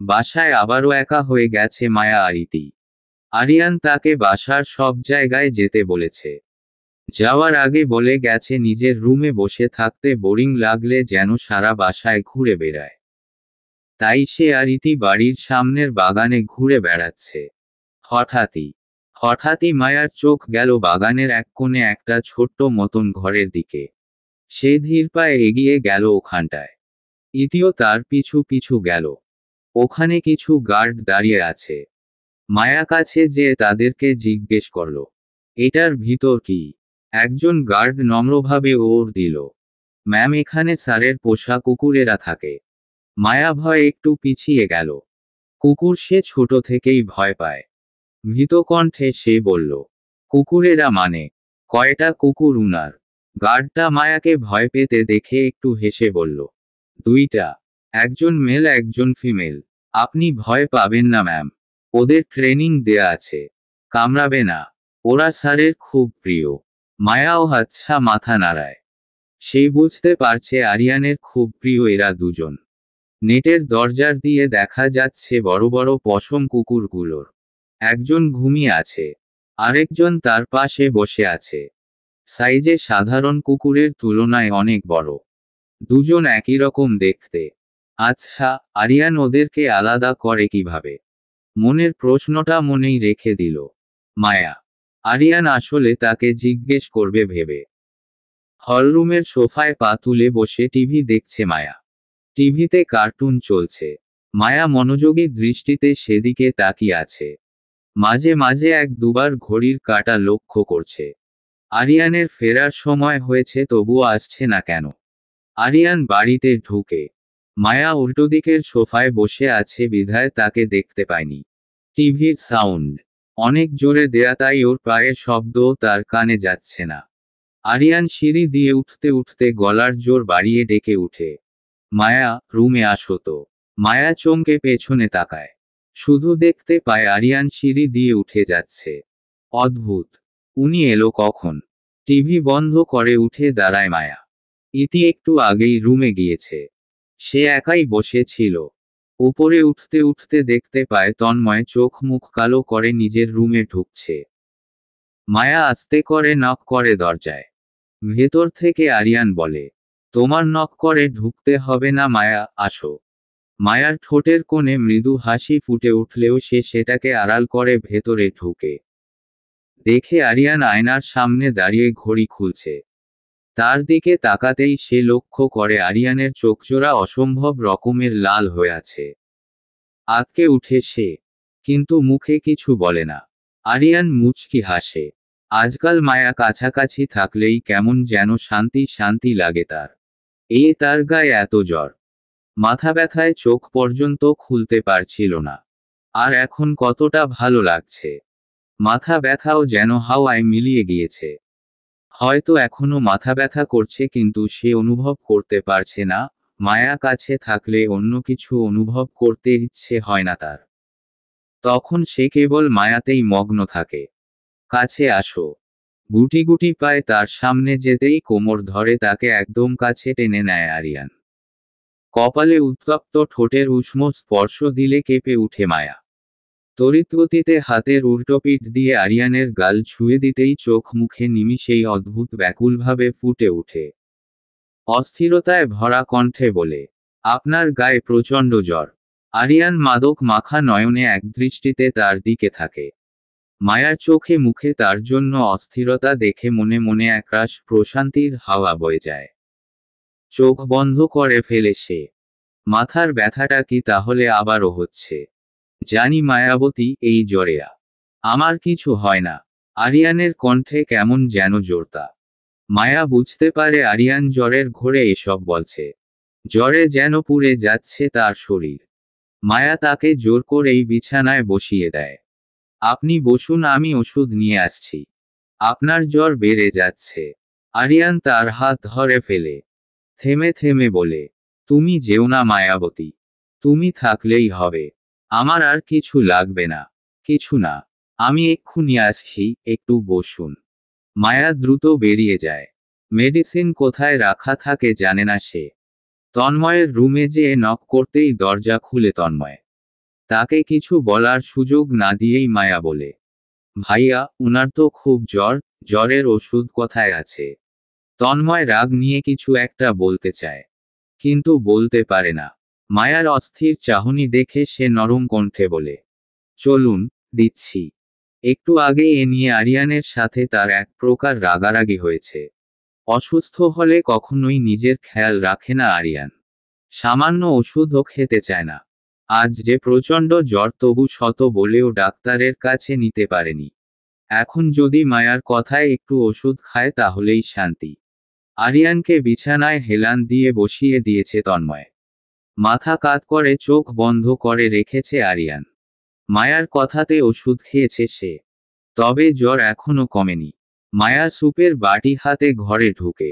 বাসায় আবারও একা হয়ে গেছে মায়া আর ইতি। আরিয়ান তাকে বাসার সব জায়গায় যেতে বলেছে। যাওয়ার আগে বলে গেছে নিজের রুমে বসে থাকতে বোরিং লাগলে যেন সারা বাসায় ঘুরে বেড়ায়। তাই সে আর ইতি বাড়ির সামনের বাগানে ঘুরে বেড়াচ্ছে। হঠাৎই মায়ার চোখ গেল বাগানের এক কোণে একটা ছোট্ট মতন ঘরের দিকে। সে ধীর পায়ে এগিয়ে গেল ওখানটায়। ইতিও তার পিছু পিছু গেল। ওখানে কিছু গার্ড দাঁড়িয়ে আছে। মায়া কাছে যেয়ে তাদেরকে জিজ্ঞেস করল, এটার ভিতর কি? একজন গার্ড নম্রভাবে ওর দিল, ম্যাম, এখানে স্যারের পোষা কুকুরেরা থাকে। মায়া ভয়ে একটু পিছিয়ে গেল। কুকুর সে ছোট থেকেই ভয় পায়। ভীত কণ্ঠে সে বলল, কুকুরেরা মানে? কয়টা কুকুর উনার? গার্ডটা মায়াকে ভয় পেতে দেখে একটু হেসে বলল, দুইটা। একজন মেল একজন ফিমেল। আপনি ভয় পাবেন না ম্যাম। ওদের ট্রেনিং দেয়া আছে। কামড়াবে না। ওরা স্যারের খুব প্রিয়। মায়াও আচ্ছা মাথা নাড়ায়। সে বুঝতে পারছে আরিয়ানের খুব প্রিয় এরা দুজন। নেটের দরজার দিয়ে দেখা যাচ্ছে বড় বড় পশম কুকুরগুলোর। একজন ঘুমিয়ে আছে। আরেকজন তার পাশে বসে আছে। সাইজে সাধারণ কুকুরের তুলনায় অনেক বড়। দুজন একই রকম দেখতে। আচ্ছা, আরিয়ান ওদেরকে আলাদা করে কিভাবে? মনের প্রশ্নটা মনেই রেখে দিল মায়া। আরিয়ান আসলে তাকে জিজ্ঞেস করবে ভেবে। হলরুমের সোফায় পা তুলে বসে টিভি দেখছে মায়া। টিভিতে কার্টুন চলছে। মায়া মনোযোগী দৃষ্টিতে সেদিকে তাকিয়ে আছে। মাঝে মাঝে এক দুবার ঘড়ির কাঁটা লক্ষ্য করছে। আরিয়ানের ফেরার সময় হয়েছে তবুও আসছে না কেন? আরিয়ান বাড়িতে ঢুকে মায়া উল্টো দিকের সোফায় বসে আছে বিধায় তাকে দেখতে পায়নি। টিভির সাউন্ড অনেক জোরে দেয়া, তাই ওর পায়ের শব্দও তার কানে যাচ্ছে না। আরিয়ান সিঁড়ি দিয়ে উঠতে উঠতে গলার জোর বাড়িয়ে ডেকে উঠে, মায়া, রুমে আসো তো। মায়া চমকে পেছনে তাকায়। শুধু দেখতে পায় আরিয়ান সিঁড়ি দিয়ে উঠে যাচ্ছে। অদ্ভুত, উনি এলো কখন? টিভি বন্ধ করে উঠে দাঁড়ায় মায়া। ইতি একটু আগেই রুমে গিয়েছে। সে একাই বসে ছিল। উপরে উঠতে উঠতে দেখতে পায় তন্ময় চোখ মুখ কালো করে নিজের রুমে ঢুকছে। মায়া আস্তে করে নক করে দরজায়। ভেতর থেকে আরিয়ান বলে, তোমার নক করে ঢুকতে হবে না মায়া, আসো। মায়ার ঠোঁটের কোণে মৃদু হাসি ফুটে উঠলেও সে সেটাকে আড়াল করে ভেতরে ঢুকে। দেখে আরিয়ান আয়নার সামনে দাঁড়িয়ে ঘড়ি খুলছে। তার দিকে তাকাতেই সে লক্ষ্য করে আরিয়ানের চোখজোড়া অসম্ভব রকমের লাল হয়ে আছে। আঁতকে উঠে সে, কিন্তু মুখে কিছু বলে না। আরিয়ান মুচকি হাসে। আজকাল মায়া কাছাকাছি থাকলেই কেমন যেন শান্তি শান্তি লাগে তার। তার গায়ে এত জ্বর, মাথা ব্যথায় চোখ পর্যন্ত খুলতে পারছিল না। আর এখন কতটা ভালো লাগছে। মাথা ব্যথাও যেন হাওয়ায় মিলিয়ে গিয়েছে। হয়তো এখনো মাথা ব্যথা করছে কিন্তু সে অনুভব করতে পারছে না। মায়া কাছে থাকলে অন্য কিছু অনুভব করতে ইচ্ছে হয় না তার। তখন সে কেবল মায়াতেই মগ্ন থাকে। কাছে আসো। গুটি গুটি পায়ে তার সামনে যেতেই কোমর ধরে তাকে একদম কাছে টেনে নেয় আরিয়ান। কপালে উত্তপ্ত ঠোঁটের উষ্ণ স্পর্শ দিলে কেঁপে উঠে মায়া। তড়িৎগতিতে হাতের উল্টোপিঠ দিয়ে আরিয়ানের গাল ছুঁয়ে দিতেই চোখ মুখে নিমিষেই অদ্ভুত ব্যাকুলভাবে ফুটে উঠে। অস্থিরতায় ভরা কণ্ঠে বলে, আপনার গায়ে প্রচণ্ড জ্বর। আরিয়ান মাদক মাখা নয়নে একদৃষ্টিতে তার দিকে থাকে। মায়ার চোখে মুখে তার জন্য অস্থিরতা দেখে মনে মনে একরাশ প্রশান্তির হাওয়া বয়ে যায়। চোখ বন্ধ করে ফেলে সে। মাথার ব্যথাটা কি তাহলে আবারও হচ্ছে? জানি মায়াবতী, এই জ্বরেয়া আমার কিছু হয় না। আরিয়ানের কণ্ঠে কেমন যেন জোরতা। মায়া বুঝতে পারে আরিয়ান জ্বরের ঘোরে এসব বলছে। জ্বরে যেন পুড়ে যাচ্ছে তার শরীর। মায়া তাকে জোর করেই বিছানায় বসিয়ে দেয়। আপনি বসুন, আমি ওষুধ নিয়ে আসছি। আপনার জ্বর বেড়ে যাচ্ছে। আরিয়ান তার হাত ধরে ফেলে থেমে থেমে বলে, তুমি যেও না মায়াবতী। তুমি থাকলেই হবে। আমার আর কিছু লাগবে না। কিছু না। আমি এক্ষুনি আসছি, একটু বসুন। মায়া দ্রুত বেরিয়ে যায়। মেডিসিন কোথায় রাখা থাকে জানে না সে। তন্ময়ের রুমে যেয়ে নক করতেই দরজা খুলে তন্ময়। তাকে কিছু বলার সুযোগ না দিয়েই মায়া বলে, ভাইয়া, উনার তো খুব জ্বর। জ্বরের ওষুধ কোথায় আছে? তন্ময় রাগ নিয়ে কিছু একটা বলতে চায়, কিন্তু বলতে পারে না। মায়ার অস্থির চাহনি দেখে সে নরম কণ্ঠে বলে, চলুন, দিচ্ছি। একটু আগে এ নিয়ে আরিয়ানের সাথে তার এক প্রকার রাগারাগি হয়েছে। অসুস্থ হলে কখনোই নিজের খেয়াল রাখে না আরিয়ান। সামান্য ওষুধও খেতে চায় না। আজ যে প্রচণ্ড জ্বর, তবু শত বলেও ডাক্তারের কাছে নিতে পারেনি। এখন যদি মায়ার কথায় একটু ওষুধ খায় তাহলেই শান্তি। আরিয়ানকে বিছানায় হেলান দিয়ে বসিয়ে দিয়েছে তন্ময়। মাথা কাত করে চোখ বন্ধ করে রেখেছে আরিয়ান। মায়ার কথাতে ওষুধ খেয়েছে সে, তবে জ্বর এখনো কমেনি। মায়া সুপের বাটি হাতে ঘরে ঢুকে।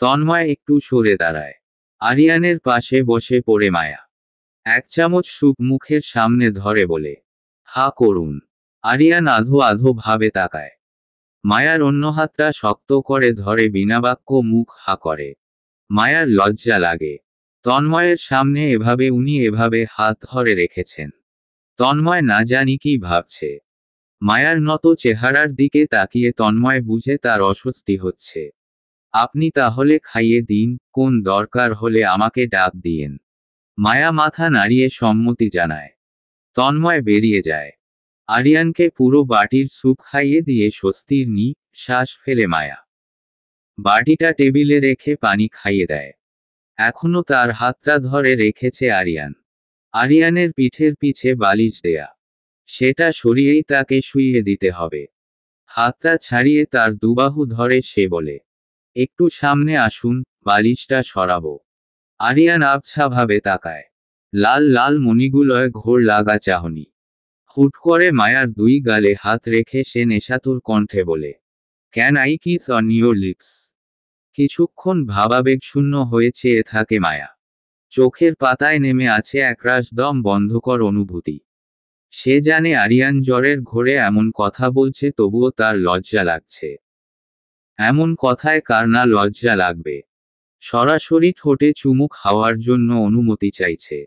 তন্ময় একটু সরে দাঁড়ায়। আরিয়ানের পাশে বসে পড়ে মায়া এক চামচ স্যুপ মুখের সামনে ধরে বলে, হা করুন। আরিয়ান আধো আধো ভাবে তাকায়। মায়ার অন্য হাতটা শক্ত করে ধরে বিনা বাক্য মুখ হা করে। মায়ার লজ্জা লাগে। তন্ময়ের সামনে উনি এভাবে হাত ধরে রেখেছেন। তন্ময় না জানি কি ভাবছে। মায়ার নত চেহারার দিকে তাকিয়ে তন্ময় বুঝে তার অস্বস্তি হচ্ছে। আপনি তাহলে খাইয়ে দিন, কোন দরকার হলে আমাকে ডাক দিয়েন। মায়া মাথা নাড়িয়ে সম্মতি জানায়। তন্ময় বেরিয়ে যায়। আরিয়ানকে পুরো বাটির স্যুপ খাইয়ে দিয়ে স্বস্তির শ্বাস ফেলে মায়া বাটিটা টেবিলে রেখে পানি খাইয়ে দেয়। এখনো তার হাতটা ধরে রেখেছে আরিয়ান। আরিয়ানের পিঠের পিছে বালিশ দেয়া, সেটা সরিয়েই তাকে শুইয়ে দিতে হবে। হাতটা ছাড়িয়ে তার দুবাহু ধরে সে বলে, একটু সামনে আসুন, বালিশটা সরাবো। আরিয়ান আবছাভাবে তাকায়। লাল লাল মণিগুলোয় ঘোর লাগা চাহনি। হুট করে মায়ার দুই গালে হাত রেখে সে নেশাতুর কণ্ঠে বলে, can I kiss on your lips? কিছুক্ষণ ভাবাবেগ শূন্য হয়ে চেয়ে থাকে মায়া। চোখের পাতায় নেমে আছে একরাশ দম বন্ধকর অনুভূতি। সে জানে আরিয়ান জ্বরের ঘোরে এমন কথা বলছে, তবুও তার লজ্জা লাগছে। এমন কথায় কার না লজ্জা লাগবে? সরাসরি ঠোঁটে চুমু খাওয়ার জন্য অনুমতি চাইছে।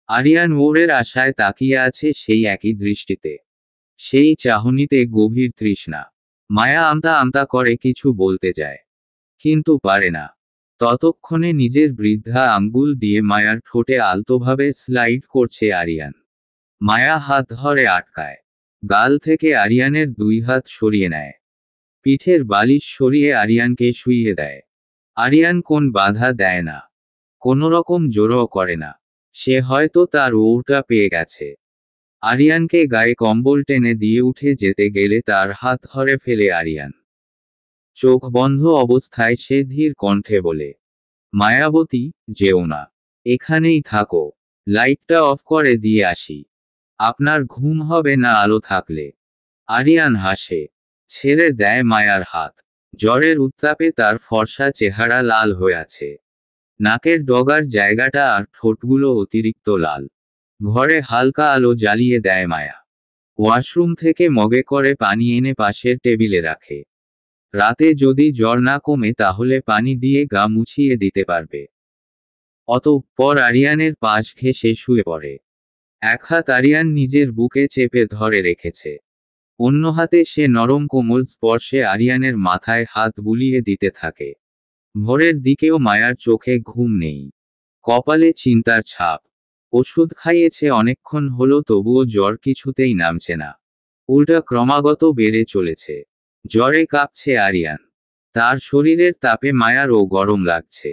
আরিয়ান ওরের আশায় তাকিয়ে আছে সেই একই দৃষ্টিতে। সেই চাহনিতে গভীর তৃষ্ণা। মায়া আমতা আমতা করে কিছু বলতে যায়, কিন্তু পারে না। ততক্ষণে নিজের বৃদ্ধা আঙ্গুল দিয়ে মায়ার ঠোঁটে আলতোভাবে স্লাইড করছে আরিয়ান। মায়া হাত ধরে আটকায়। গাল থেকে আরিয়ানের দুই হাত সরিয়ে নেয়। পিঠের বালিশ সরিয়ে আরিয়ানকে শুইয়ে দেয়। আরিয়ান কোন বাধা দেয় না, কোনোরকম জোরও করে না। সে হয়তো তার ওটা পেয়ে গেছে। আরিয়ানকে গায়ে কম্বল টেনে দিয়ে উঠে যেতে গেলে তার হাত ধরে ফেলে আরিয়ান। চোখ বন্ধ অবস্থায় সে ধীর কণ্ঠে বলে, মায়াবতী, যেও না। এখানেই থাকো। লাইটটা অফ করে দিয়ে আসি। আপনার ঘুম হবে না আলো থাকলে। আরিয়ান হাসে, ছেড়ে দেয় মায়ার হাত। জ্বরের উত্তাপে তার ফর্সা চেহারা লাল হয়ে আছে। নাকের ডগার জায়গাটা আর ঠোঁটগুলো অতিরিক্ত লাল। ঘরে হালকা আলো জ্বালিয়ে দেয় মায়া। ওয়াশরুম থেকে মগে করে পানি এনে পাশের টেবিলে রাখে। রাতে যদি জ্বর না কমে তাহলে পানি দিয়ে গা মুছিয়ে দিতে পারবে। অতঃপর আরিয়ানের পাশ ঘেঁষে শুয়ে পড়ে। এক হাত আরিয়ান নিজের বুকে চেপে ধরে রেখেছে। অন্য হাতে সে নরম কোমল স্পর্শে আরিয়ানের মাথায় হাত বুলিয়ে দিতে থাকে। ভোরের দিকেও মায়ার চোখে ঘুম নেই, কপালে চিন্তার ছাপ। ওষুধ খাইয়েছে অনেকক্ষণ হলো, তবুও জ্বর কিছুতেই নামছে না। উল্টা ক্রমাগত বেড়ে চলেছে। জ্বরে কাঁপছে আরিয়ান। তার শরীরের তাপে মায়ারও গরম লাগছে।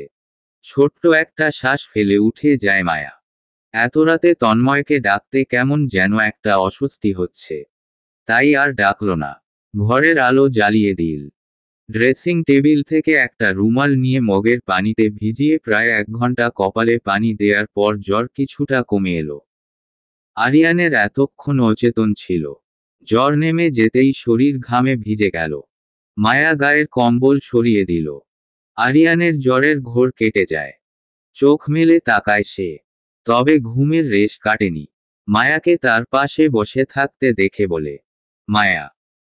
ছোট্ট একটা শ্বাস ফেলে উঠে যায় মায়া। এত রাতে তন্ময়কে ডাকতে কেমন যেন একটা অস্বস্তি হচ্ছে। তাই আর ডাকল না। ঘরের আলো জ্বালিয়ে দিল। ড্রেসিং টেবিল থেকে একটা রুমাল নিয়ে মগের পানিতে ভিজিয়ে প্রায় 1 ঘন্টা কপালে পানি দেওয়ার পর জ্বর কিছুটা কমে এলো। আরিয়ানের এতক্ষণ অচেতন ছিল। জ্বর নেমে যেতেই শরীর ঘামে ভিজে গেল। মায়া গায়ের কম্বল সরিয়ে দিল। আরিয়ানের জ্বরের ঘোর কেটে যায়। চোখ মেলে তাকায় সে। তবে ঘুমের রেশ কাটেনি। মায়াকে তার পাশে বসে থাকতে দেখে বলে, মায়া,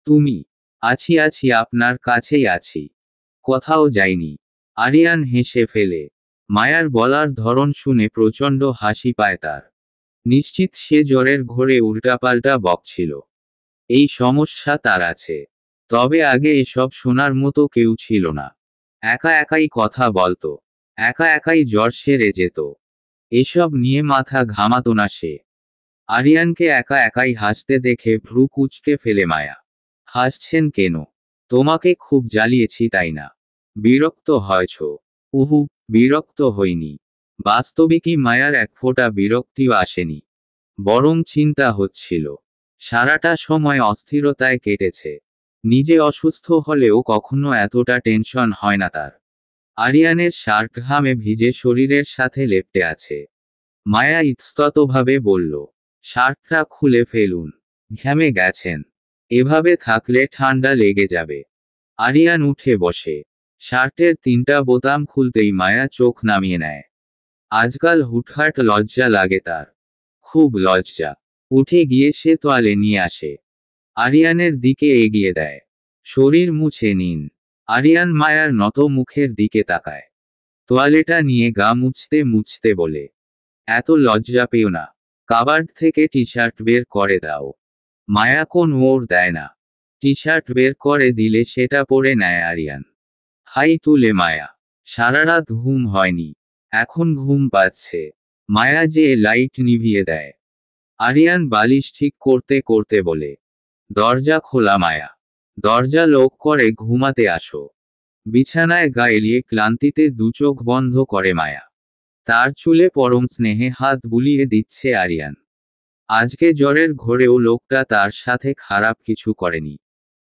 তুমি? আছি আছি, আপনার কাছেই আছি। কোথাও যাইনি। আরিয়ান হেসে ফেলে। মায়ার বলার ধরন শুনে প্রচণ্ড হাসি পায় তার। নিশ্চিত সে জ্বরের ঘোরে উল্টাপাল্টা বকছিল। এই সমস্যা তার আছে। তবে আগে এসব শোনার মতো কেউ ছিল না। একা একাই কথা বলতো। একা একাই জ্বর সেরে যেত। এসব নিয়ে মাথা ঘামাতো না সে। আরিয়ানকে একা একাই হাসতে দেখে ভ্রু কুঁচকে ফেলে মায়া। হাসছেন কেন? তোমাকে খুব জ্বালিয়েছি তাই না? বিরক্ত হয়েছ? উহু, বিরক্ত হইনি। বাস্তবিকই মায়ার এক ফোঁটা বিরক্তিও আসেনি। বরং চিন্তা হচ্ছিল। সারাটা সময় অস্থিরতায় কেটেছে। নিজে অসুস্থ হলেও কখনো এতটা টেনশন হয় না তার। আরিয়ানের শার্ট ঘামে ভিজে শরীরের সাথে লেপ্টে আছে। মায়া ইতস্ততভাবে বলল, শার্টটা খুলে ফেলুন। ঘেমে গেছেন। এভাবে থাকলে ঠান্ডা লেগে যাবে। আরিয়ান উঠে বসে। শার্টের 3টা বোতাম খুলতেই মায়া চোখ নামিয়ে নেয়। আজকাল হুটহাট লজ্জা লাগে তার। খুব লজ্জা। উঠে গিয়ে সে তোয়ালে নিয়ে আসে। আরিয়ানের দিকে এগিয়ে দেয়। শরীর মুছে নিন। আরিয়ান মায়ার নত মুখের দিকে তাকায়। তোয়ালেটা নিয়ে গা মুছতে মুছতে বলে, এত লজ্জা পেও না। কাবার্ড থেকে টি শার্ট বের করে দাও। মায়া কোন ওর দেয় না। টি শার্ট বের করে দিলে সেটা পরে নেয় আরিয়ান। হাই তুলে মায়া। সারা রাত ঘুম হয়নি। এখন ঘুম পাচ্ছে। মায়া যে লাইট নিভিয়ে দেয়। আরিয়ান বালিশ ঠিক করতে করতে বলে, দরজা খোলা মায়া। দরজা লক করে ঘুমাতে আসো। বিছানায় গা এলিয়ে ক্লান্তিতে দুচোখ বন্ধ করে মায়া। তার চুলে পরম স্নেহে হাত বুলিয়ে দিচ্ছে আরিয়ান। আজকে জ্বরের ঘোরেও লোকটা তার সাথে খারাপ কিছু করেনি।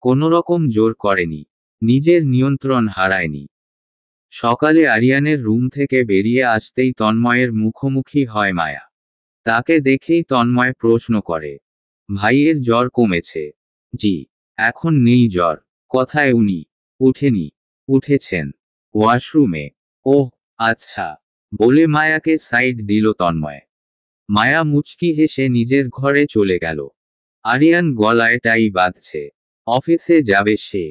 কোনোরকম জোর করেনি। নিজের নিয়ন্ত্রণ হারায়নি। সকালে আরিয়ানের রুম থেকে বেরিয়ে আসতেই তন্ময়ের মুখোমুখি হয় মায়া। তাকে দেখেই তন্ময় প্রশ্ন করে, ভাইয়ের জ্বর কমেছে? জি। এখন নেই জ্বর। কোথায় উনি? উঠেনি। উঠেছেন ওয়াশরুমে। ওহ, আচ্ছা, বলে মায়াকে সাইড দিল তন্ময়। মায়া মুচকি হেসে নিজের ঘরে চলে গেল। আরিয়ান গলায় টাই বাঁধছে। অফিসে যাবে সে।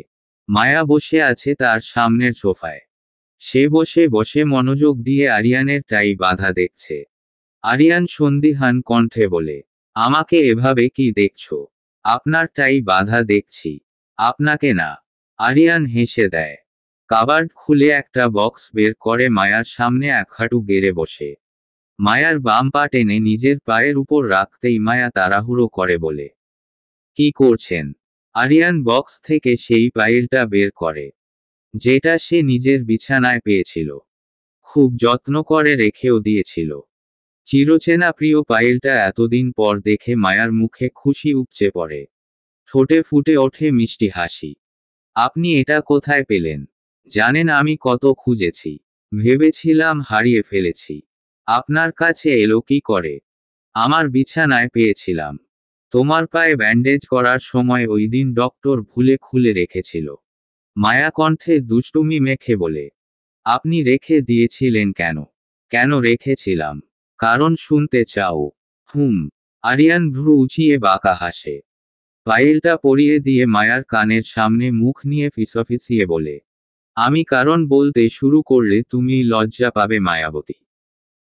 মায়া বসে আছে তার সামনের সোফায়। সে বসে বসে মনোযোগ দিয়ে আরিয়ানের টাই বাঁধা দেখছে। আরিয়ান সন্দিহান কণ্ঠে বলে, আমাকে এভাবে কি দেখছো? আপনার টাই বাঁধা দেখছি, আপনাকে না। আরিয়ান হেসে দেয়। কাবার্ড খুলে একটা বক্স বের করে মায়ার সামনে এক হাঁটু গেড়ে বসে। মায়ার বাম পা টেনে নিজের পায়ের উপর রাখতেই মায়া তাড়াহুড়ো করে বলে, কি করছেন? আরিয়ান বক্স থেকে সেই ফাইলটা বের করে, যেটা সে নিজের বিছানায় পেয়েছিল। খুব যত্ন করে রেখেও দিয়েছিল। চিরচেনা প্রিয় ফাইলটা এতদিন পর দেখে মায়ার মুখে খুশি উপচে পড়ে। ঠোঁটে ফুটে ওঠে মিষ্টি হাসি। আপনি এটা কোথায় পেলেন? জানেন আমি কত খুঁজেছি। ভেবেছিলাম হারিয়ে ফেলেছি। আপনার কাছে এলো কি করে? আমার বিছানায় পেয়েছিলাম। তোমার পায়ে ব্যান্ডেজ করার সময় ওই দিন ডক্টর ভুলে খুলে রেখেছিল। মায়া কণ্ঠে দুষ্টুমি মেখে বলে, আপনি রেখে দিয়েছিলেন কেন? কেন রেখেছিলাম? কারণ শুনতে চাও? হুম। আরিয়ান ভ্রু উঁচিয়ে বাঁকা হাসে। ফাইলটা পরিয়ে দিয়ে মায়ার কানের সামনে মুখ নিয়ে ফিসফিসিয়ে বলে, আমি কারণ বলতে শুরু করলে তুমি লজ্জা পাবে মায়াবতী।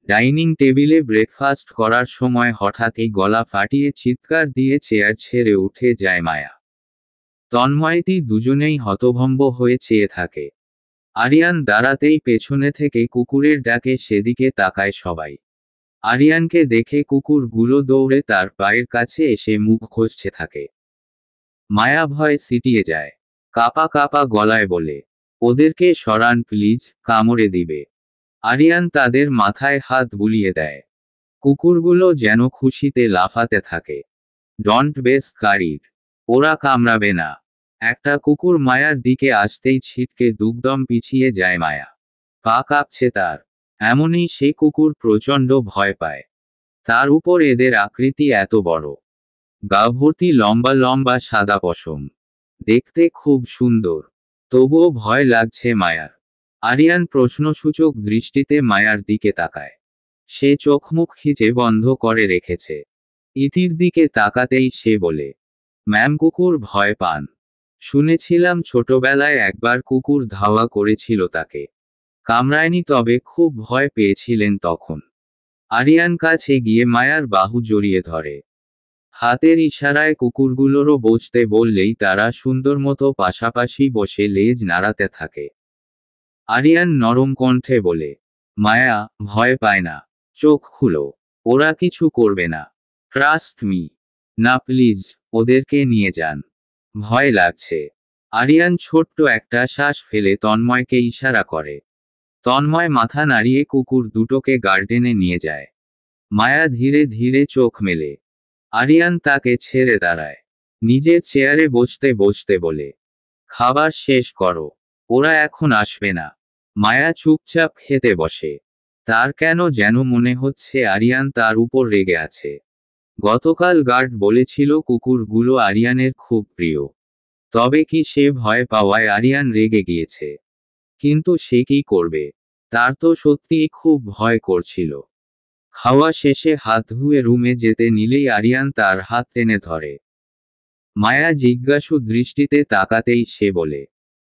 ডাইনিং টেবিলে ব্রেকফাস্ট করার সময় হঠাৎই গলা ফাটিয়ে চিৎকার দিয়ে চেয়ার ছেড়ে উঠে যায় মায়া। তন্ময়তি দুজনেই হতভম্ব হয়ে চেয়ে থাকে। আরিয়ান দাঁড়াতেই পেছনে থেকে কুকুরের ডাকে সেদিকে তাকায় সবাই। আরিয়ানকে দেখে কুকুরগুলো দৌড়ে তার পায়ের কাছে এসে মুখ ঘষছে থাকে। মায়া ভয় সিটিয়ে যায়, কাপা কাপা গলায় বলে, ওদেরকে সরান প্লিজ, কামড়ে দিবে। আরিয়ান তাদের মাথায় হাত বুলিয়ে দেয়। কুকুরগুলো যেন খুশিতে লাফাতে থাকে। ডন্ট বেস কারিড, ওরা কামড়াবে না। একটা কুকুর মায়ার দিকে আসতেই ছিটকে দুগদম পিছিয়ে যায় মায়া। পা কাঁপছে তার। এমনই সে কুকুর প্রচণ্ড ভয় পায়। তার উপর এদের আকৃতি এত বড়। গা ভর্তি লম্বা লম্বা সাদা পশম। দেখতে খুব সুন্দর। তবুও ভয় লাগছে মায়ার। আরিয়ান প্রশ্নসূচক দৃষ্টিতে মায়ার দিকে তাকায়। সে চোখ মুখ খিচে বন্ধ করে রেখেছে। ইতির দিকে তাকাতেই সে বলে, ম্যাম কুকুর ভয় পান? শুনেছিলাম ছোটবেলায় একবার কুকুর ধাওয়া করেছিল তাকে। কামড়ায়নি, তবে খুব ভয় পেয়েছিলেন তখন। আরিয়ান কাছে গিয়ে মায়ার বাহু জড়িয়ে ধরে। হাতের ইশারায় কুকুরগুলোরও বসতে বললেই তারা সুন্দর মতো পাশাপাশি বসে লেজ নাড়াতে থাকে। আরিয়ান নরম কণ্ঠে বলে, মায়া, ভয় পায় না। চোখ খুলো। ওরা কিছু করবে না। Trust me. না প্লিজ, ওদেরকে নিয়ে যান। ভয় লাগছে। আরিয়ান ছোট্ট একটা শ্বাস ফেলে তন্ময়কে ইশারা করে। তন্ময় মাথা নাড়িয়ে কুকুর দুটোকে গার্ডেনে নিয়ে যায়। মায়া ধীরে ধীরে চোখ মেলে। আরিয়ান তাকে ছেড়ে দাঁড়ায়। নিজের চেয়ারে বসতে বসতে বলে, খাবার শেষ করো। ওরা এখন আসবে না। মায়া চুপচাপ খেতে বসে। তার কেন যেন মনে হচ্ছে আরিয়ান তার উপর রেগে আছে। গতকাল গার্ড বলেছিল কুকুরগুলো আরিয়ানের খুব প্রিয়। তবে কি সে ভয় পাওয়ায় আরিয়ান রেগে গিয়েছে? কিন্তু সে কি করবে? তার তো সত্যিই খুব ভয় করছিল। খাওয়া শেষে হাত ধুয়ে রুমে যেতে নিলেই আরিয়ান তার হাত টেনে ধরে। মায়া জিজ্ঞাসু দৃষ্টিতে তাকাতেই সে বলে,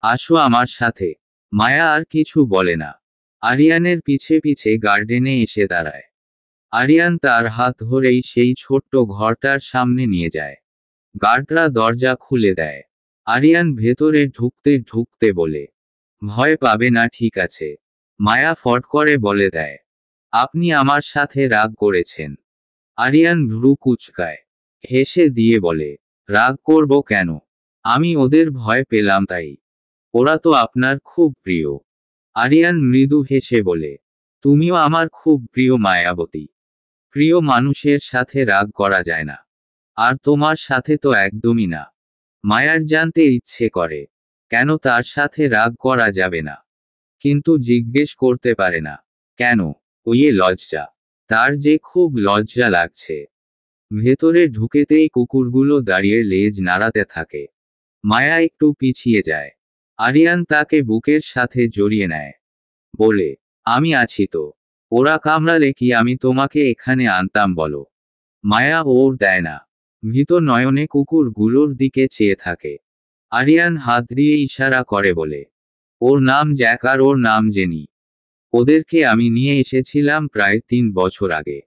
আসো আমার সাথে। মায়া আর কিছু বলে না। আরিয়ানের পিছে পিছে গার্ডেনে এসে দাঁড়ায়। আরিয়ান তার হাত ধরেই সেই ছোট্ট ঘরটার সামনে নিয়ে যায়। গার্ডরা দরজা খুলে দেয়। আরিয়ান ভেতরে ঢুকতে ঢুকতে বলে, ভয় পাবে না, ঠিক আছে? মায়া ফট করে বলে দেয়, আপনি আমার সাথে রাগ করেছেন। আরিয়ান ভ্রু কুঁচকায়। হেসে দিয়ে বলে, রাগ করব কেন? আমি ওদের ভয় পেলাম তাই। ওরা তো আপনার খুব প্রিয়। আরিয়ান মৃদু হেসে বলে, তুমিও আমার খুব প্রিয় মায়াবতী। প্রিয় মানুষের সাথে রাগ করা যায় না। আর তোমার সাথে তো একদমই না। মায়ার জানতে ইচ্ছে করে, কেন তার সাথে রাগ করা যাবে না। কিন্তু জিজ্ঞেস করতে পারে না। কেন? ওই লজ্জা। তার যে খুব লজ্জা লাগছে। ভেতরে ঢুকেতেই কুকুরগুলো দাঁড়িয়ে লেজ নাড়াতে থাকে। মায়া একটু পিছিয়ে যায়। আরিয়ান তাকে বুকের সাথে জড়িয়ে নেয়। বলে, আমি আছি তো। ওরা কামড়ালে কি আমি তোমাকে এখানে আনতাম বলো? মায়া ওর দেয় না। ভীত নয়নে কুকুরগুলোর দিকে চেয়ে থাকে। আরিয়ান হাত দিয়ে ইশারা করে বলে, ওর নাম জ্যাক আর ওর নাম জেনি। ওদেরকে আমি নিয়ে এসেছিলাম প্রায় 3 বছর আগে।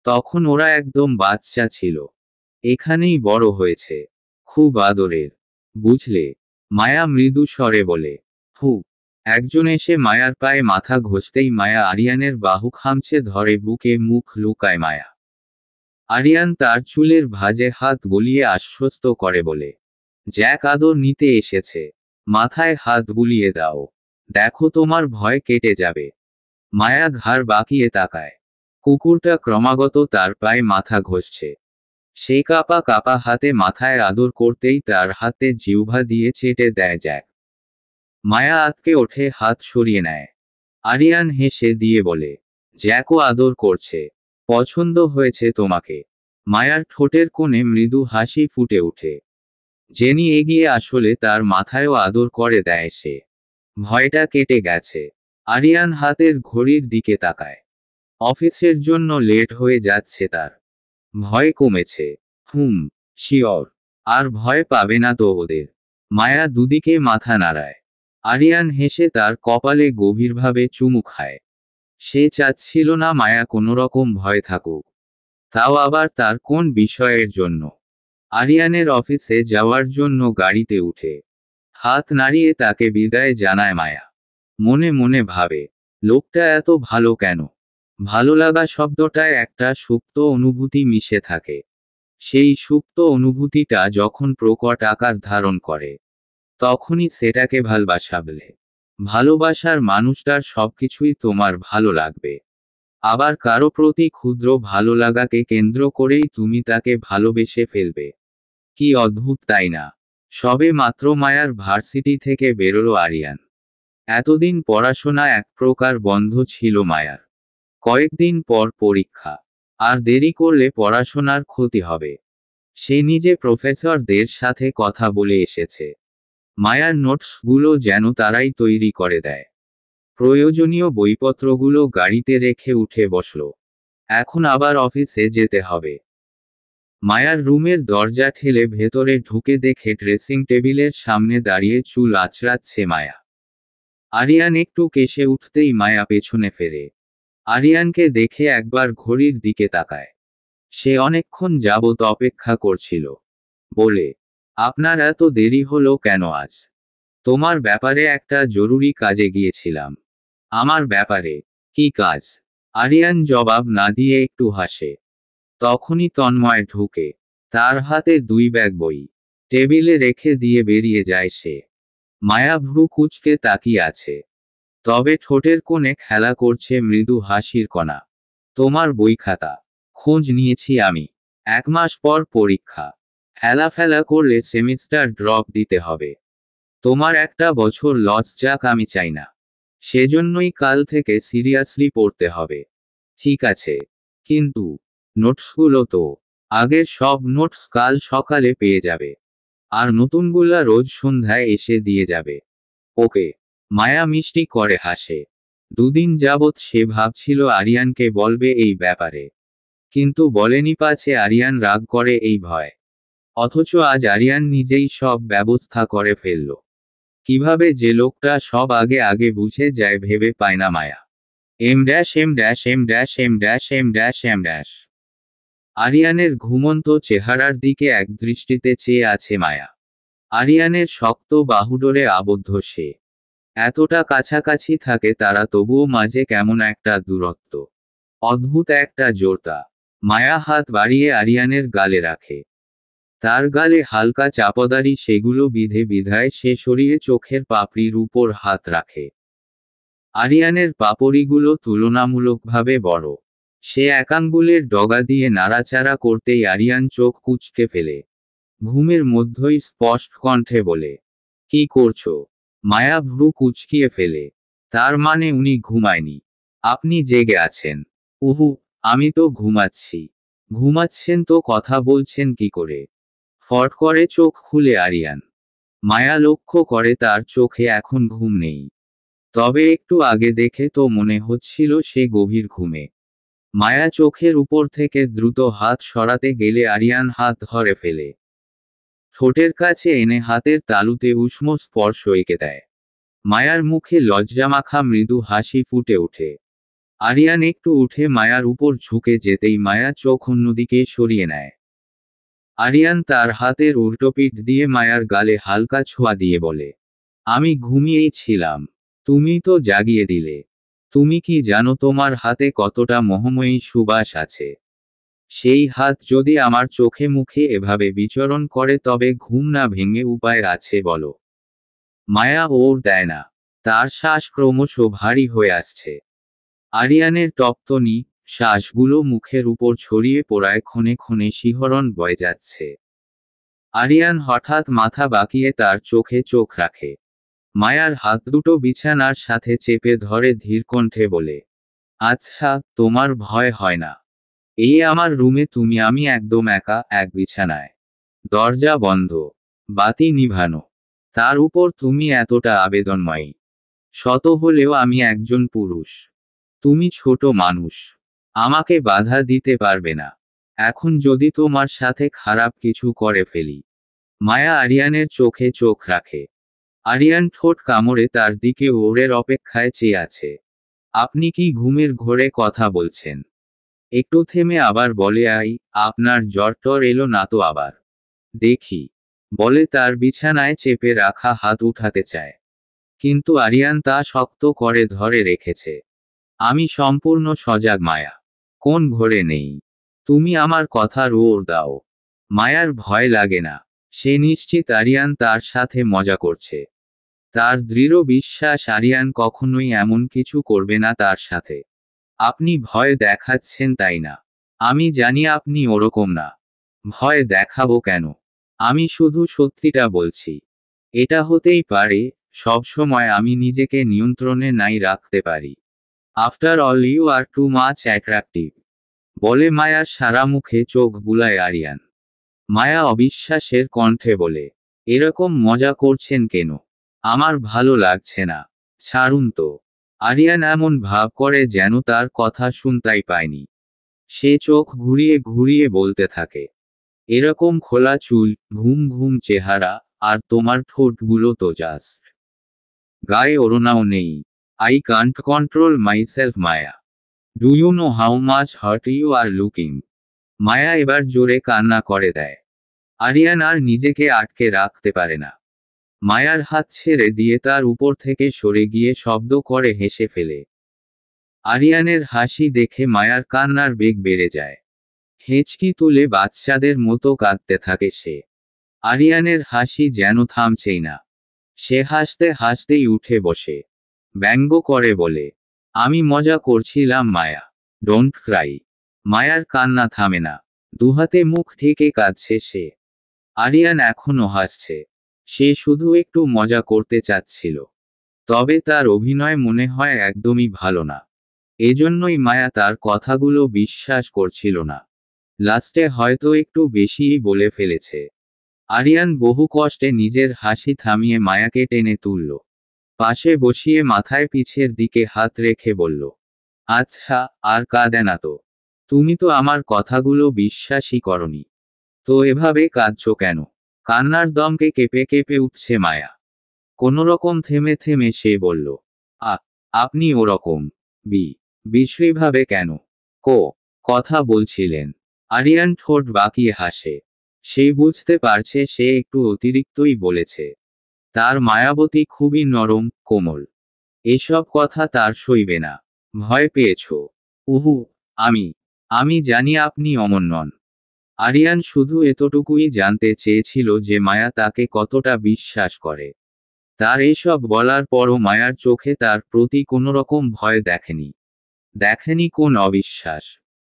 তখন ওরা একদম বাচ্চা ছিল। এখানেই বড় হয়েছে। খুব আদরের। বুঝলে? মায়া মৃদু স্বরে বলে, হু। একজন এসে মায়ার পায়ে মাথা ঘষতেই মায়া আরিয়ানের বাহু খামছে ধরে বুকে মুখ লুকায় মায়া। আরিয়ান তার চুলের ভাঁজে হাত গলিয়ে আশ্বস্ত করে বলে, জ্যাক আদর নিতে এসেছে। মাথায় হাত বুলিয়ে দাও। দেখো তোমার ভয় কেটে যাবে। মায়া ঘাড় বাঁকিয়ে তাকায়। কুকুরটা ক্রমাগত তার পায়ে মাথা ঘষছে। সেই কাপা কাপা হাতে মাথায় আদর করতেই তার হাতে জিহ্বা দিয়ে চেটে দেয় জ্যাক। মায়া আঁতকে ওঠে, হাত সরিয়ে নেয়। আরিয়ান হেসে দিয়ে বলে, জ্যাকও আদর করছে। পছন্দ হয়েছে তোমাকে? মায়ার ঠোঁটের কোণে মৃদু হাসি ফুটে ওঠে। জেনি এগিয়ে আসলে তার মাথায়ও আদর করে দেয় সে। ভয়টা কেটে গেছে। আরিয়ান হাতের ঘড়ির দিকে তাকায়। অফিসের জন্য লেট হয়ে যাচ্ছে তার। ভয় কমেছে। শিওর। আর ভয় পাবে না তো ওদের? মায়া দুদিকে মাথা নাড়ায়। আরিয়ান হেসে তার কপালে গভীরভাবে চুমু খায়। সে চাচ্ছিল না মায়া কোনোরকম ভয় থাকুক। তাও আবার তার কোন বিষয়ের জন্য? আরিয়ানের অফিসে যাওয়ার জন্য গাড়িতে উঠে হাত নাড়িয়ে তাকে বিদায় জানায় মায়া। মনে মনে ভাবে, লোকটা এত ভালো কেন? ভালো লাগা শব্দটায় একটা সুপ্ত অনুভূতি মিশে থাকে। সেই সুপ্ত অনুভূতিটা যখন প্রকট আকার ধারণ করে, তখনই সেটাকে ভালোবাসা বলে। ভালোবাসার মানুষটার সবকিছুই তোমার ভালো লাগবে। আবার কারো প্রতি ক্ষুদ্র ভালো লাগাকে কেন্দ্র করেই তুমি তাকে ভালোবেসে ফেলবে। কি অদ্ভুত, তাই না? সবে মাত্র মায়ার ভার্সিটি থেকে বেরোলো আরিয়ান। এতদিন পড়াশোনা এক প্রকার বন্ধ ছিল মায়ার। কয়েকদিন পর পরীক্ষা। আর দেরি করলে পড়াশোনার ক্ষতি হবে। সে নিজে প্রফেসরদের সাথে কথা বলে এসেছে। মায়ার নোটসগুলো যেন তারাই তৈরি করে দেয়। প্রয়োজনীয় বইপত্রগুলো গাড়িতে রেখে উঠে বসল। এখন আবার অফিসে যেতে হবে। মায়ার রুমের দরজা ঠেলে ভেতরে ঢুকে দেখে ড্রেসিং টেবিলের সামনে দাঁড়িয়ে চুল আঁচড়াচ্ছে মায়া। আরিয়ান একটু কেশে উঠতেই মায়া পেছনে ফেরে। আরিয়ানকে দেখে একবার ঘড়ির দিকে তাকায়। সে অনেকক্ষণ যাবত অপেক্ষা করছিল। বলে, আপনার এত দেরি হলো কেন আজ? তোমার ব্যাপারে একটা জরুরি কাজে গিয়েছিলাম। আমার ব্যাপারে? কি কাজ? আরিয়ান জবাব না দিয়ে একটু হাসে। তখনই তন্ময় ঢুকে। তার হাতে 2 ব্যাগ বই টেবিলে রেখে দিয়ে বেরিয়ে যায় সে। মায়া ভ্রু কুঁচকে তাকিয়ে আছে। তবে ঠোঁটের কোণে খেলা করছে মৃদু হাসির কণা। তোমার বই খাতা খোঁজ নিয়েছি আমি। 1 মাস পর পরীক্ষা। হেলাফেলা করলে সেমিস্টার ড্রপ দিতে হবে। তোমার একটা বছর লস যাক আমি চাই না। সেজন্যই কাল থেকে সিরিয়াসলি পড়তে হবে। ঠিক আছে। কিন্তু নোটসগুলো তো? আগের সব নোটস কাল সকালে পেয়ে যাবে। আর নতুনগুলা রোজ সন্ধ্যায় এসে দিয়ে যাবে। ওকে। মায়া মিষ্টি করে হাসে। 2 দিন যাবৎ সে ভাবছিল আরিয়ানকে বলবে এই ব্যাপারে। কিন্তু বলেনি, পাছে আরিয়ান রাগ করে এই ভয়। অথচ আজ আরিয়ান নিজেই সব ব্যবস্থা করে ফেলল। কিভাবে যে লোকটা সব আগে আগে বুঝে যায় ভেবে পায় না মায়া। M-M-M-M-M-M-M। আরিয়ানের ঘুমন্ত চেহারার দিকে এক দৃষ্টিতে চেয়ে আছে মায়া। আরিয়ানের শক্ত বাহুডোরে আবদ্ধ সে। এতটা কাছাকাছি থাকে তারা, তবুও মাঝে কেমন একটা দূরত্ব। অদ্ভুত একটা জোরতা। মায়া হাত বাড়িয়ে আরিয়ানের গালে রাখে। তার গালে হালকা চাপদারি, সেগুলো বিধে বিধায় সে সরিয়ে চোখের পাপড়ির উপর হাত রাখে। আরিয়ানের পাপড়িগুলো তুলনামূলকভাবে বড়। সে একাঙ্গুলের ডগা দিয়ে নাড়াচাড়া করতেই আরিয়ান চোখ কুঁচকে ফেলে। ঘুমের মধ্যেই স্পষ্ট কণ্ঠে বলে, কি করছো? মায়া ভ্রু কুঁচকিয়ে ফেলে। তার মানে উনি ঘুমায়নি। আপনি জেগে আছেন? উহু, আমি তো ঘুমাচ্ছি। ঘুমাচ্ছেন তো কথা বলছেন কি করে? ফট করে চোখ খুলে আরিয়ান। মায়া লক্ষ্য করে তার চোখে এখন ঘুম নেই। তবে একটু আগে দেখে তো মনে হচ্ছিল সে গভীর ঘুমে। মায়া চোখের উপর থেকে দ্রুত হাত সরাতে গেলে আরিয়ান হাত ধরে ফেলে। ঠোঁটের কাছে এনে হাতের তালুতে উষ্ণ স্পর্শ এঁকে দেয়। মায়ার মুখে লজ্জামাখা মৃদু হাসি ফুটে ওঠে। আরিয়ান একটু উঠে মায়ার উপর ঝুঁকে যেতেই মায়া চোখ অন্যদিকে সরিয়ে নেয়। আরিয়ান তার হাতের উল্টোপিঠ দিয়ে মায়ার গালে হালকা ছোঁয়া দিয়ে বলে, আমি ঘুমিয়েই ছিলাম। তুমি তো জাগিয়ে দিলে। তুমি কি জানো তোমার হাতে কতটা মোহময়ী সুবাস আছে? সেই হাত যদি আমার চোখে মুখে এভাবে বিচরণ করে তবে ঘুম না ভেঙে উপায় আছে বলো? মায়া ওর দেয় না। তার শ্বাস ক্রমশ ভারী হয়ে আসছে। আরিয়ানের টপতনি শ্বাসগুলো মুখের উপর ছড়িয়ে পড়ায় ক্ষণে ক্ষণে শিহরণ বয়ে যাচ্ছে। আরিয়ান হঠাৎ মাথা বাঁকিয়ে তার চোখে চোখ রাখে। মায়ার হাত দুটো বিছানার সাথে চেপে ধরে ধীর কণ্ঠে বলে, আচ্ছা, তোমার ভয় হয় না? এই আমার রুমে তুমি আমি একদম একা, এক বিছানায়। দরজা বন্ধ, বাতি নিভানো। তার উপর তুমি এতটা আবেদনময়ী। শত হলেও আমি একজন পুরুষ। তুমি ছোট মানুষ। আমাকে বাধা দিতে পারবে না। এখন যদি তোমার সাথে খারাপ কিছু করে ফেলি। মায়া আরিয়ানের চোখে চোখ রাখে। আরিয়ান ঠোঁট কামড়ে তার দিকে ওরের অপেক্ষায় চেয়ে আছে। আপনি কি ঘুমের ঘোরে কথা বলছেন? একটু থেমে আবার বলে, আপনার জ্বর টর এলো না তো আবার? দেখি। বলে তার বিছানায় চেপে রাখা হাত উঠাতে চায়। কিন্তু আরিয়ান তা শক্ত করে ধরে রেখেছে। আমি সম্পূর্ণ সজাগ মায়া। কোন ঘোরে নেই। তুমি আমার কথার ওর দাও। মায়ার ভয় লাগে না। সে নিশ্চিত আরিয়ান তার সাথে মজা করছে। তার দৃঢ় বিশ্বাস আরিয়ান কখনোই এমন কিছু করবে না তার সাথে। আপনি ভয় দেখাচ্ছেন তাই না? আমি জানি আপনি ওরকম না। ভয় দেখাবো কেন? আমি শুধু সত্যিটা বলছি। এটা হতেই পারে, সবসময় আমি নিজেকে নিয়ন্ত্রণে নাই রাখতে পারি। After all you are too much attractive, বলে মায়ার সারা মুখে চোখ বুলায় আরিয়ান। মায়া অবিশ্বাসের কণ্ঠে বলে, এরকম মজা করছেন কেন? আমার ভালো লাগছে না। ছাড়ুন তো। আরিয়ান এমন ভাব করে যেন তার কথা শুনতাই পায়নি। সে চোখ ঘুরিয়ে ঘুরিয়ে বলতে থাকে, এরকম খোলা চুল, ঘুম ঘুম চেহারা, আর তোমার ঠোঁটগুলো তো জাস্ট। গায়ে ওড়নাও নেই। I can't control myself Maya. Do you know how much hurt you are looking? Maya এবার জোরে কান্না করে দেয়। আরিয়ান আর নিজেকে আটকে রাখতে পারে না। মায়ার হাত ছেড়ে দিয়ে তার উপর থেকে সরে গিয়ে শব্দ করে হেসে ফেলে। আরিয়ানের হাসি দেখে মায়ার কান্নার বেগ বেড়ে যায়। হেঁচকি তুলে বাচ্চাদের মতো কাঁদতে থাকে সে। আরিয়ানের হাসি যেন থামছেই না। সে হাসতে হাসতেই উঠে বসে ব্যঙ্গ করে বলে, আমি মজা করছিলাম মায়া, ডোন্ট ক্রাই। মায়ার কান্না থামে না। দুহাতে মুখ ঢেকে কাঁদছে সে। আরিয়ান এখনো হাসছে। সে শুধু একটু মজা করতে চাচ্ছিল। তবে তার অভিনয় মনে হয় একদমই ভালো না। এজন্যই মায়া তার কথাগুলো বিশ্বাস করছিল না। লাস্টে হয়তো একটু বেশিই বলে ফেলেছে। আরিয়ান বহু কষ্টে নিজের হাসি থামিয়ে মায়াকে টেনে তুলল। পাশে বসিয়ে মাথায় পিছের দিকে হাত রেখে বলল, আচ্ছা, আর কাঁদে না তো? তুমি তো আমার কথাগুলো বিশ্বাসই করনি। তো এভাবে কাঁদছো কেন? কান্নার দমকে কেঁপে কেঁপে উঠছে মায়া। কোনোরকম থেমে থেমে সে বলল, আ আপনি ওরকম বিশ্রীভাবে কেন? কো কথা বলছিলেন? আরিয়ান ঠোঁট বাঁকিয়ে হাসে। সে বুঝতে পারছে সে একটু অতিরিক্তই বলেছে। তার মায়াবতী খুবই নরম, কোমল। এসব কথা তার সইবে না। ভয় পেয়েছ? উহু, আমি আমি জানি আপনি অমন নন। আরিয়ান শুধু এতটুকুই জানতে চেয়েছিল যে মায়া তাকে কতটা বিশ্বাস করে। তার এসব বলার পরও মায়ার চোখে তার প্রতি কোনোরকম ভয় দেখেনি কোন অবিশ্বাস।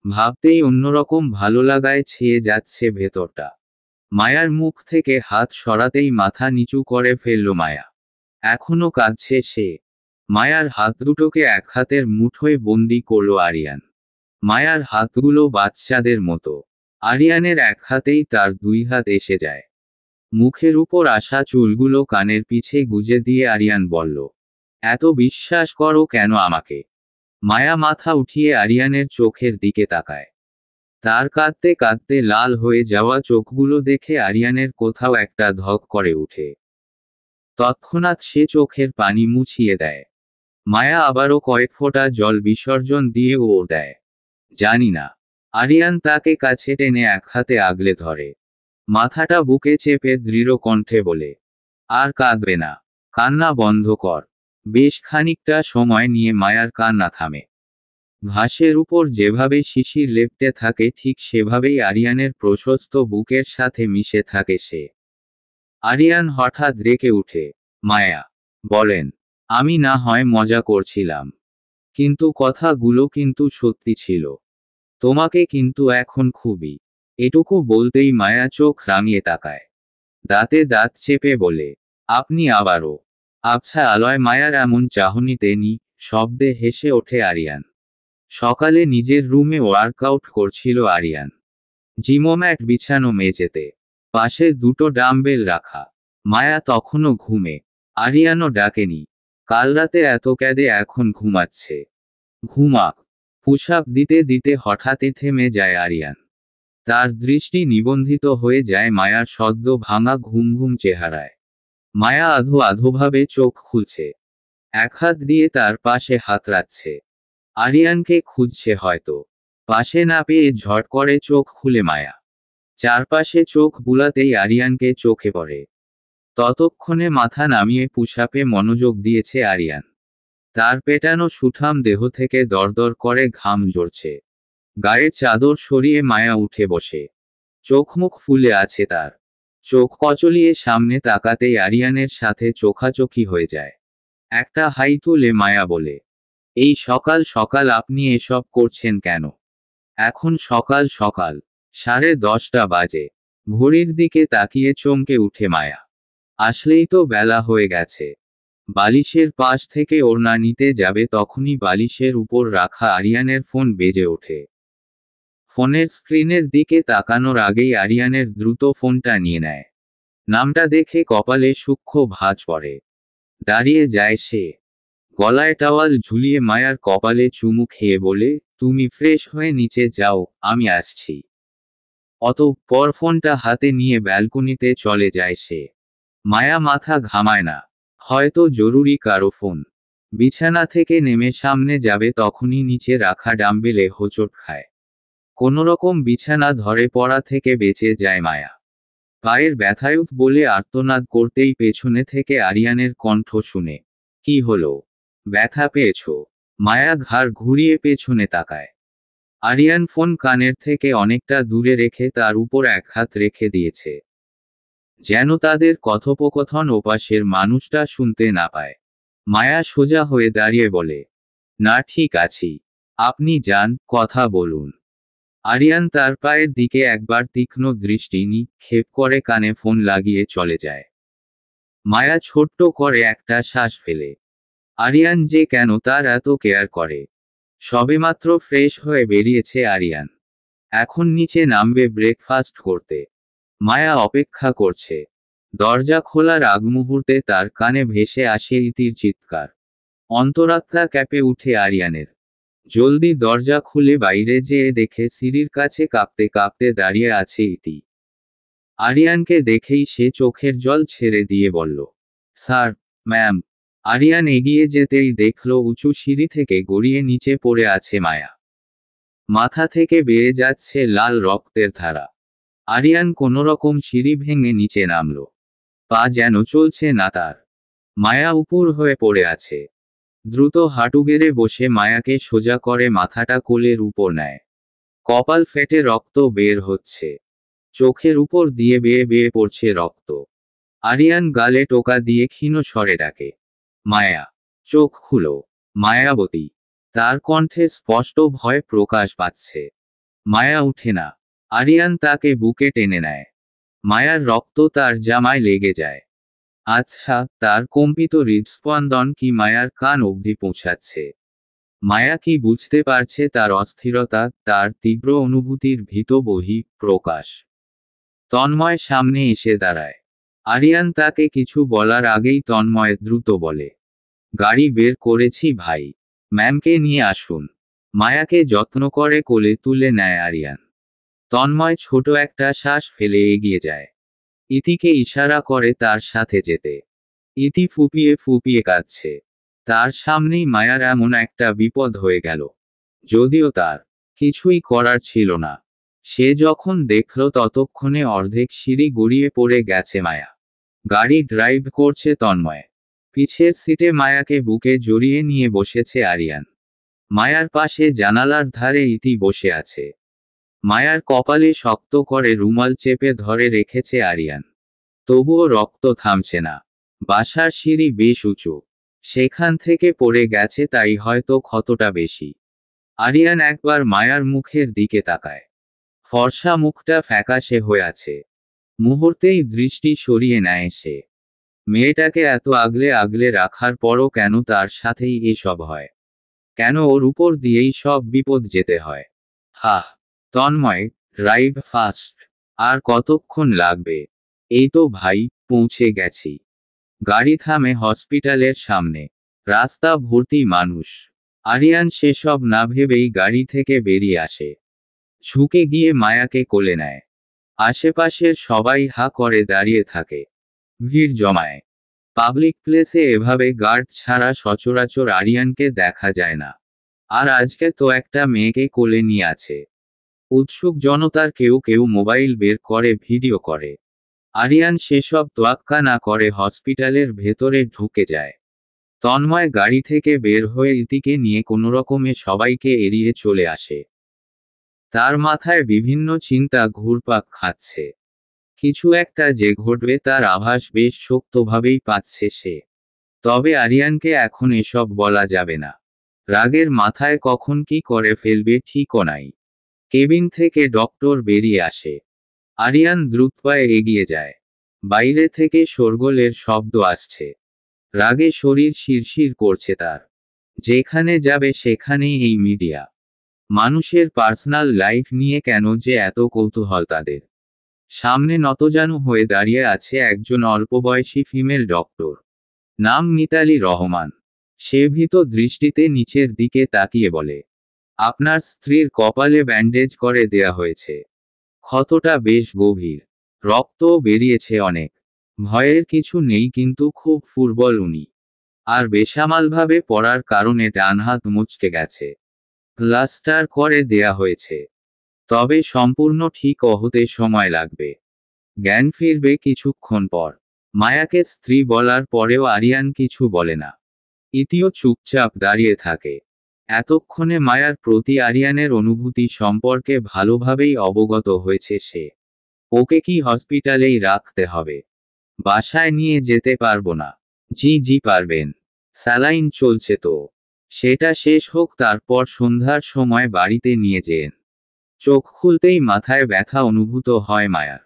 ভাবতেই অন্যরকম ভালো লাগায় ছেয়ে যাচ্ছে ভেতরটা। মায়ার মুখ থেকে হাত সরাতেই মাথা নিচু করে ফেলল মায়া। এখনো কাঁদছে সে। মায়ার হাত দুটোকে এক হাতের মুঠোয় বন্দি করল আরিয়ান। মায়ার হাতগুলো বাচ্চাদের মতো। আরিয়ানের এক হাতেই তার দুই হাত এসে যায়। মুখের উপর আসা চুলগুলো কানের পিছে গুজে দিয়ে আরিয়ান বলল, এত বিশ্বাস করো কেন আমাকে? মায়া মাথা উঠিয়ে আরিয়ানের চোখের দিকে তাকায়। তার কাঁদতে কাঁদতে লাল হয়ে যাওয়া চোখগুলো দেখে আরিয়ানের কোথাও একটা ধক করে উঠে। তৎক্ষণাৎ সে চোখের পানি মুছিয়ে দেয়। মায়া আবারও কয়েক ফোঁটা জল বিসর্জন দিয়ে ও দেয়। জানি না। আরিয়ান তাকে কাছে টেনে এক হাতে আগলে ধরে। মাথাটা বুকে চেপে দৃঢ় কণ্ঠে বলে, আর কাঁদবে না। কান্না বন্ধ কর। বেশ খানিকটা সময় নিয়ে মায়ার কান্না থামে। ঘাসের উপর যেভাবে শিশির লেপ্টে থাকে ঠিক সেভাবেই আরিয়ানের প্রশস্ত বুকের সাথে মিশে থাকে সে। আরিয়ান হঠাৎ রেগে উঠে, মায়া, বলেন, আমি না হয় মজা করছিলাম, কিন্তু কথাগুলো কিন্তু সত্যি ছিল। তোমাকে কিন্তু এখন খুবই। এটুকু বলতেই মায়া চোখ রাঙিয়ে তাকায়। দাঁতে দাঁত চেপে বলে, আপনি আবারও? আবছা আলয় মায়ার এমন চাহনিতে শব্দে হেসে ওঠে আরিয়ান। সকালে নিজের রুমে ওয়ার্কআউট করছিল আরিয়ান। জিমোম্যাট বিছানো মেঝেতে। পাশে দুটো ডাম্বেল রাখা। মায়া তখনও ঘুমে। আরিয়ানও ডাকেনি। কাল রাতে এত ক্যাদে এখন ঘুমাচ্ছে। ঘুমাক। পুশ আপ দিতে দিতে হঠাৎই থেমে যায় আরিয়ান। তার দৃষ্টি নিবন্ধিত হয়ে যায় মায়ার সদ্য ভাঙা ঘুম ঘুম চেহারায়। মায়া আধো আধোভাবে চোখ খুলছে। এক হাত দিয়ে তার পাশে হাত রাখছে। আরিয়ানকে খুঁজছে হয়তো। পাশে না পেয়ে ঝট করে চোখ খুলে মায়া। চারপাশে চোখ বুলাতেই আরিয়ানকে চোখে পড়ে। ততক্ষণে মাথা নামিয়ে পুশআপে মনোযোগ দিয়েছে আরিয়ান। তার পেটানো সুঠাম দেহ থেকে দরদর করে ঘাম ঝরছে। গায়ের চাদর সরিয়ে মায়া উঠে বসে। চোখ মুখ ফুলে আছে তার। চোখ কচলিয়ে সামনে তাকাতেই আরিয়ানের সাথে চোখাচোখি হয়ে যায়। একটা হাই তুলে মায়া বলে, এই সকাল সকাল আপনি এসব করছেন কেন? এখন সকাল সকাল 10:30 বাজে। ঘড়ির দিকে তাকিয়ে চমকে উঠে মায়া। আসলেই তো বেলা হয়ে গেছে। বালিশের পাশ থেকে ওড়না নিতে যাবে তখনই বালিশের উপর রাখা আরিয়ানের ফোন বেজে ওঠে। ফোনের স্ক্রিনের দিকে তাকানোর আগেই আরিয়ানের দ্রুত ফোনটা নিয়ে নেয়। নামটা দেখে কপালে সূক্ষ্ম ভাঁজ পড়ে। দাঁড়িয়ে যায় সে। গলায় টাওয়াল ঝুলিয়ে মায়ার কপালে চুমু খেয়ে বলে, তুমি ফ্রেশ হয়ে নিচে যাও, আমি আসছি। অতঃপর ফোনটা হাতে নিয়ে ব্যালকনিতে চলে যায় সে। মায়া মাথা ঘামায় না। হয়তো জরুরি কারো ফোন। বিছানা থেকে নেমে সামনে যাবে তখনই নিচে রাখা ডাম্বেলে হোঁচট খায়। কোনোরকম বিছানা ধরে পড়া থেকে বেঁচে যায় মায়া। পায়ের ব্যথায় উফ বলে আর্তনাদ করতেই পেছনে থেকে আরিয়ানের কণ্ঠ শুনে, কি হলো? ব্যথা পেয়েছো? মায়া ঘাড় ঘুরিয়ে পেছনে তাকায়। আরিয়ান ফোন কানের থেকে অনেকটা দূরে রেখে তার উপর এক হাত রেখে দিয়েছে, যেন তাদের কথোপকথন ওপাশের মানুষটা শুনতে না পায়। মায়া সোজা হয়ে দাঁড়িয়ে বলে, না ঠিক আছি। আপনি যান, কথা বলুন। আরিয়ান তার পায়ের দিকে একবার তীক্ষ্ণ দৃষ্টি নিক্ষেপ করে কানে ফোন লাগিয়ে চলে যায়। মায়া ছোট্ট করে একটা শ্বাস ফেলে। আরিয়ান যে কেন তার এত কেয়ার করে। সবেমাত্র ফ্রেশ হয়ে বেরিয়েছে আরিয়ান। এখন নিচে নামবে ব্রেকফাস্ট করতে। মায়া অপেক্ষা করছে। দরজা খোলার আগ মুহূর্তে তার কানে ভেসে আসে ইতির চিৎকার। অন্তরাত্মা কেঁপে উঠে আরিয়ানের। জলদি দরজা খুলে বাইরে যেয়ে দেখে সিঁড়ির কাছে কাঁপতে কাঁপতে দাঁড়িয়ে আছে ইতি। আরিয়ানকে দেখেই সে চোখের জল ছেড়ে দিয়ে বলল, স্যার, ম্যাম। আরিয়ান এগিয়ে যেতেই দেখল উঁচু সিঁড়ি থেকে গড়িয়ে নিচে পড়ে আছে মায়া। মাথা থেকে বেয়ে যাচ্ছে লাল রক্তের ধারা। আরিয়ান কোনোরকম সিঁড়ি ভেঙে নিচে নামল। পা যেন চলছে না তার। মায়া উপুর হয়ে পড়ে আছে। দ্রুত হাঁটু গেড়ে বসে মায়াকে সোজা করে মাথাটা কোলের উপর নেয়। কপাল ফেটে রক্ত বের হচ্ছে। চোখের উপর দিয়ে বেয়ে বেয়ে পড়ছে রক্ত। আরিয়ান গালে টোকা দিয়ে ক্ষীণ স্বরে ডাকে, মায়া। চোখ খুলো, মায়াবতী। তার কণ্ঠে স্পষ্ট ভয় প্রকাশ পাচ্ছে। মায়া উঠে না। আরিয়ান তাকে বুকে টেনে নেয়। মায়ার রক্ত তার জামায় লেগে যায়। আচ্ছা, তার কম্পিত হৃদস্পন্দন কি মায়ার কান অবধি পৌঁছাচ্ছে? মায়া কি বুঝতে পারছে তার অস্থিরতা, তার তীব্র অনুভূতির ভীত বহি প্রকাশ? তন্ময় সামনে এসে দাঁড়ায়। আরিয়ান তাকে কিছু বলার আগেই তন্ময় দ্রুত বলে, গাড়ি বের করেছি ভাই। ম্যামকে নিয়ে আসুন। মায়াকে যত্ন করে কোলে তুলে নেয় আরিয়ান। তন্ময় ছোট একটা শ্বাস ফেলে এগিয়ে যায়। ইতিকে ইশারা করে তার সাথে যেতে। ইতি ফুপিয়ে ফুপিয়ে কাঁদছে। তার সামনেই মায়ার এমন একটা বিপদ হয়ে গেল। যদিও তার কিছুই করার ছিল না। সে যখন দেখল ততক্ষণে অর্ধেক সিঁড়ি গড়িয়ে পড়ে গেছে মায়া। গাড়ি ড্রাইভ করছে তন্ময়। পিছের সিটে মায়াকে বুকে জড়িয়ে নিয়ে বসেছে আরিয়ান। মায়ার পাশে জানালার ধারে ইতি বসে আছে। মায়ার কপালে শক্ত করে রুমাল চেপে ধরে রেখেছে আরিয়ান। তবুও রক্ত থামছে না। বাসার সিঁড়ি বেশ উঁচু। সেখান থেকে পড়ে গেছে তাই হয়তো ক্ষতটা বেশি। আরিয়ান একবার মায়ার মুখের দিকে তাকায়। ফর্সা মুখটা ফ্যাকাশে হয়ে আছে। মুহূর্তেই দৃষ্টি সরিয়ে নেয় সে। মেয়েটাকে এত আগলে আগলে রাখার পরও কেন তার সাথেই এসব হয়? কেন ওর উপর দিয়েই সব বিপদ যেতে হয়? হাহ। Tanmoy, drive fast. আর কতক্ষণ লাগবে? এই তো ভাই, পৌঁছে গেছি। গাড়ি থামে হসপিটালের সামনে। রাস্তা ভর্তি মানুষ। আরিয়ান সেসব না ভেবেই গাড়ি থেকে বেরিয়ে আসে। ঝুঁকে গিয়ে মায়াকে কোলে নেয়। আশেপাশের সবাই হা করে দাঁড়িয়ে থাকে। ভিড় জমায়। পাবলিক প্লেসে এভাবে গার্ড ছাড়া সচরাচর আরিয়ানকে দেখা যায় না। আর আজকে তো একটা মেয়েকে কোলে নিয়ে আছে। উৎসুক জনতার কেউ কেউ মোবাইল বের করে ভিডিও করে। আরিয়ান সেসব তোয়াক্কা না করে হসপিটালের ভেতরে ঢুকে যায়। তন্ময় গাড়ি থেকে বের হয়ে ইতিকে নিয়ে কোনোরকমে সবাইকে এড়িয়ে চলে আসে। তার মাথায় বিভিন্ন চিন্তা ঘুরপাক খাচ্ছে। কিছু একটা যে ঘটবে তার আভাস বেশ শক্তভাবেই পাচ্ছে সে। তবে আরিয়ানকে এখন এসব বলা যাবে না। রাগের মাথায় কখন কি করে ফেলবে ঠিকও নাই। কেবিন থেকে ডক্টর বেরিয়ে আসে। আরিয়ান দ্রুত পায়ে এগিয়ে যায়। বাইরে থেকে শোরগোলের শব্দ আসছে। রাগে শরীর শিরশির করছে তার। যেখানে যাবে সেখানেই এই মিডিয়া। মানুষের পার্সোনাল লাইফ নিয়ে কেন যে এত কৌতূহল তাদের। সামনে নতজানু হয়ে দাঁড়িয়ে আছে একজন অল্পবয়সী ফিমেল ডক্টর। নাম মিতালি রহমান। সে ভীত দৃষ্টিতে নিচের দিকে তাকিয়ে বলে, আপনার স্ত্রীর কপালে ব্যান্ডেজ করে দেয়া হয়েছে। ক্ষতটা বেশ গভীর। রক্তও বেরিয়েছে অনেক। ভয়ের কিছু নেই, কিন্তু খুব ফুরবল উনি। আর বেসামালভাবে পড়ার কারণে ডান হাত মুচকে গেছে। প্লাস্টার করে দেয়া হয়েছে। তবে সম্পূর্ণ ঠিক হতে সময় লাগবে। জ্ঞান ফিরবে কিছুক্ষণ পর। মায়াকে স্ত্রী বলার পরেও আরিয়ান কিছু বলে না। ইতিও চুপচাপ দাঁড়িয়ে থাকে। এতক্ষণে মায়ার প্রতি আরিয়ানের অনুভূতি সম্পর্কে ভালোভাবেই অবগত হয়েছে সে। ওকে কি হসপিটালেই রাখতে হবে? বাসায় নিয়ে যেতে পারবো না। জি পারবেন। স্যালাইন চলছে তো। সেটা শেষ হোক, তারপর সন্ধ্যার সময় বাড়িতে নিয়ে যেন। চোখ খুলতেই মাথায় ব্যথা অনুভূত হয় মায়ার।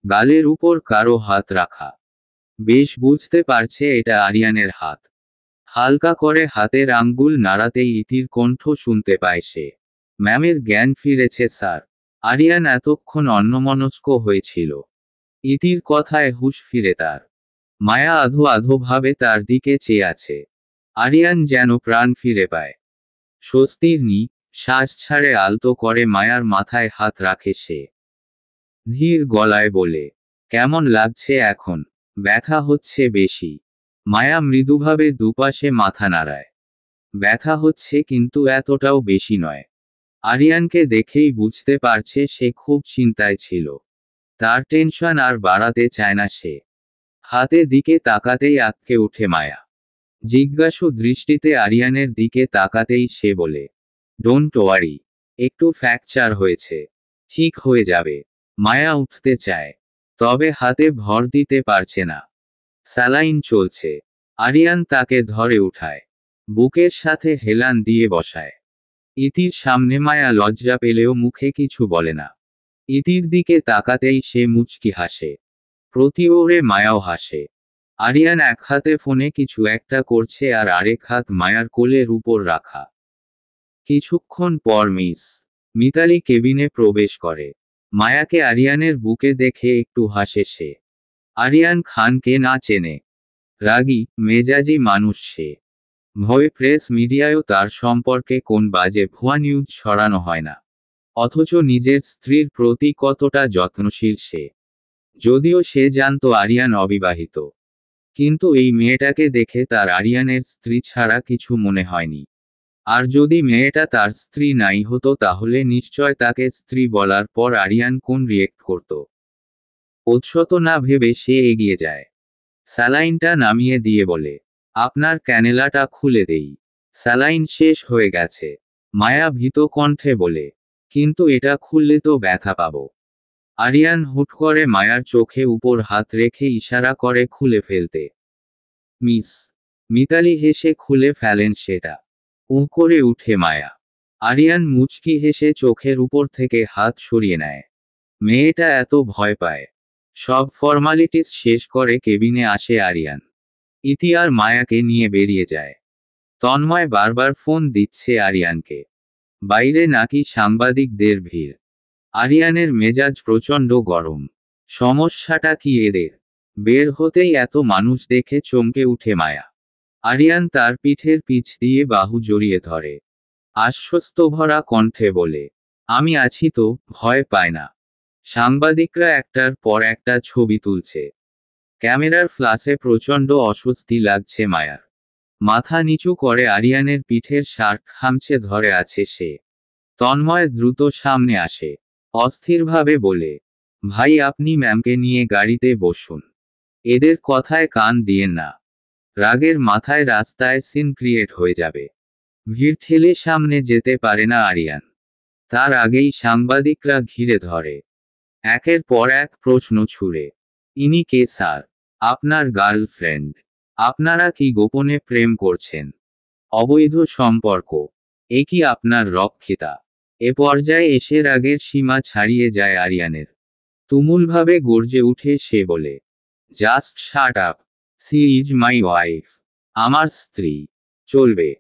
গালের উপর কারো হাত রাখা। বেশ বুঝতে পারছে এটা আরিয়ানের হাত। হালকা করে হাতের আঙ্গুল নাড়াতেই ইতির কণ্ঠ শুনতে পায় সে। ম্যামের জ্ঞান ফিরেছে স্যার। আরিয়ান এতক্ষণ অন্যমনস্ক হয়েছিল। ইতির কথায় হুঁশ ফিরে তার। মায়া আধো আধো ভাবে তার দিকে চেয়ে আছে। আরিয়ান যেন প্রাণ ফিরে পায়। স্বস্তির শ্বাস ছাড়ে আলতো করে মায়ার মাথায় হাত রাখে সে। ধীর গলায় বলে, কেমন লাগছে এখন? ব্যথা হচ্ছে বেশি? মায়া মৃদুভাবে দুপাশে মাথা নাড়ায়। ব্যথা হচ্ছে, কিন্তু এতটাও বেশি নয়। আরিয়ানকে দেখেই বুঝতে পারছে সে খুব চিন্তায় ছিল। তার টেনশন আর বাড়াতে চায় না সে। হাতে দিকে তাকাতেই আঁতকে উঠে মায়া। জিজ্ঞাসু দৃষ্টিতে আরিয়ানের দিকে তাকাতেই সে বলে, ডোন্ট ওয়ারি, একটু ফ্র্যাকচার হয়েছে, ঠিক হয়ে যাবে। মায়া উঠতে চায়, তবে হাতে ভর দিতে পারছে না। স্যালাইন চলছে। আরিয়ান তাকে ধরে উঠায়। বুকের সাথে হেলান দিয়ে বসায়। ইতির সামনে মায়া লজ্জা পেলেও মুখে কিছু বলে না। ইতির দিকে তাকাতেই সে মুচকি হাসে। প্রতি ওরে মায়াও হাসে। আরিয়ান এক হাতে ফোনে কিছু একটা করছে আর আরেক হাত মায়ার কোলের উপর রাখা। কিছুক্ষণ পর মিতালি কেবিনে প্রবেশ করে। মায়াকে আরিয়ানের বুকে দেখে একটু হাসে সে। আরিয়ান খানকে না চেনে। রাগী মেজাজি মানুষ সে। ভয়ে প্রেস মিডিয়ায়ও তার সম্পর্কে কোন বাজে ভুয়া নিউজ ছড়ানো হয় না। অথচ নিজের স্ত্রীর প্রতি কতটা যত্নশীল সে। যদিও সে জানতো আরিয়ান অবিবাহিত, কিন্তু এই মেয়েটাকে দেখে তার আরিয়ানের স্ত্রী ছাড়া কিছু মনে হয়নি। আর যদি মেয়েটা তার স্ত্রী নাই হতো, তাহলে নিশ্চয় তাকে স্ত্রী বলার পর আরিয়ান কোন রিয়েক্ট করত। উৎসত না ভেবে সে এগিয়ে যায়। স্যালাইনটা নামিয়ে দিয়ে বলে, আপনার ক্যানেলাটা খুলে দেই। স্যালাইন শেষ হয়ে গেছে। মায়া ভীত কণ্ঠে বলে, কিন্তু এটা খুললে তো ব্যথা পাবো। আরিয়ান হুট করে মায়ার চোখে উপর হাত রেখে ইশারা করে খুলে ফেলতে। মিতালি হেসে খুলে ফেলেন সেটা। করে উঠে মায়া। আরিয়ান মুচকি হেসে চোখের উপর থেকে হাত সরিয়ে নেয়। মেয়েটা এত ভয় পায়। সব ফর্মালিটিস শেষ করে কেবিনে আসে আরিয়ান। ইতি আর মায়াকে নিয়ে বেরিয়ে যায়। তন্ময় বারবার ফোন দিচ্ছে আরিয়ানকে। বাইরে নাকি সাংবাদিকদের ভিড়। আরিয়ানের মেজাজ প্রচণ্ড গরম। সমস্যাটা কি এদের? বের হতেই এত মানুষ দেখে চমকে উঠে মায়া। আরিয়ান তার পিঠের পিছ দিয়ে বাহু জড়িয়ে ধরে। আশ্বস্তভরা কণ্ঠে বলে, আমি আছি তো, ভয় পায় না। সাংবাদিকরা একটার পর একটা ছবি তুলছে। ক্যামেরার ফ্ল্যাশে প্রচণ্ড অস্বস্তি লাগছে মায়ার। মাথা নিচু করে আরিয়ানের পিঠের শার্ট খামচে ধরে আছে সে। তন্ময় দ্রুত সামনে আসে। অস্থিরভাবে বলে, ভাই আপনি ম্যামকে নিয়ে গাড়িতে বসুন। এদের কথায় কান দিয়েন না। রাগের মাথায় রাস্তায় সিন ক্রিয়েট হয়ে যাবে। ভিড় ঠেলে সামনে যেতে পারে না আরিয়ান। তার আগেই সাংবাদিকরা ঘিরে ধরে, একের পর এক প্রশ্ন ছুড়ে। ইনি কে স্যার? আপনার গার্লফ্রেন্ড? আপনারা কি গোপনে প্রেম করছেন? অবৈধ সম্পর্ক? এ কি আপনার রক্ষিতা? এ পর্যায়ে এসে রাগের সীমা ছাড়িয়ে যায় আরিয়ানের। তুমুলভাবে গর্জে উঠে সে বলে, just shut up. She is my wife. আমার স্ত্রী। চলবে।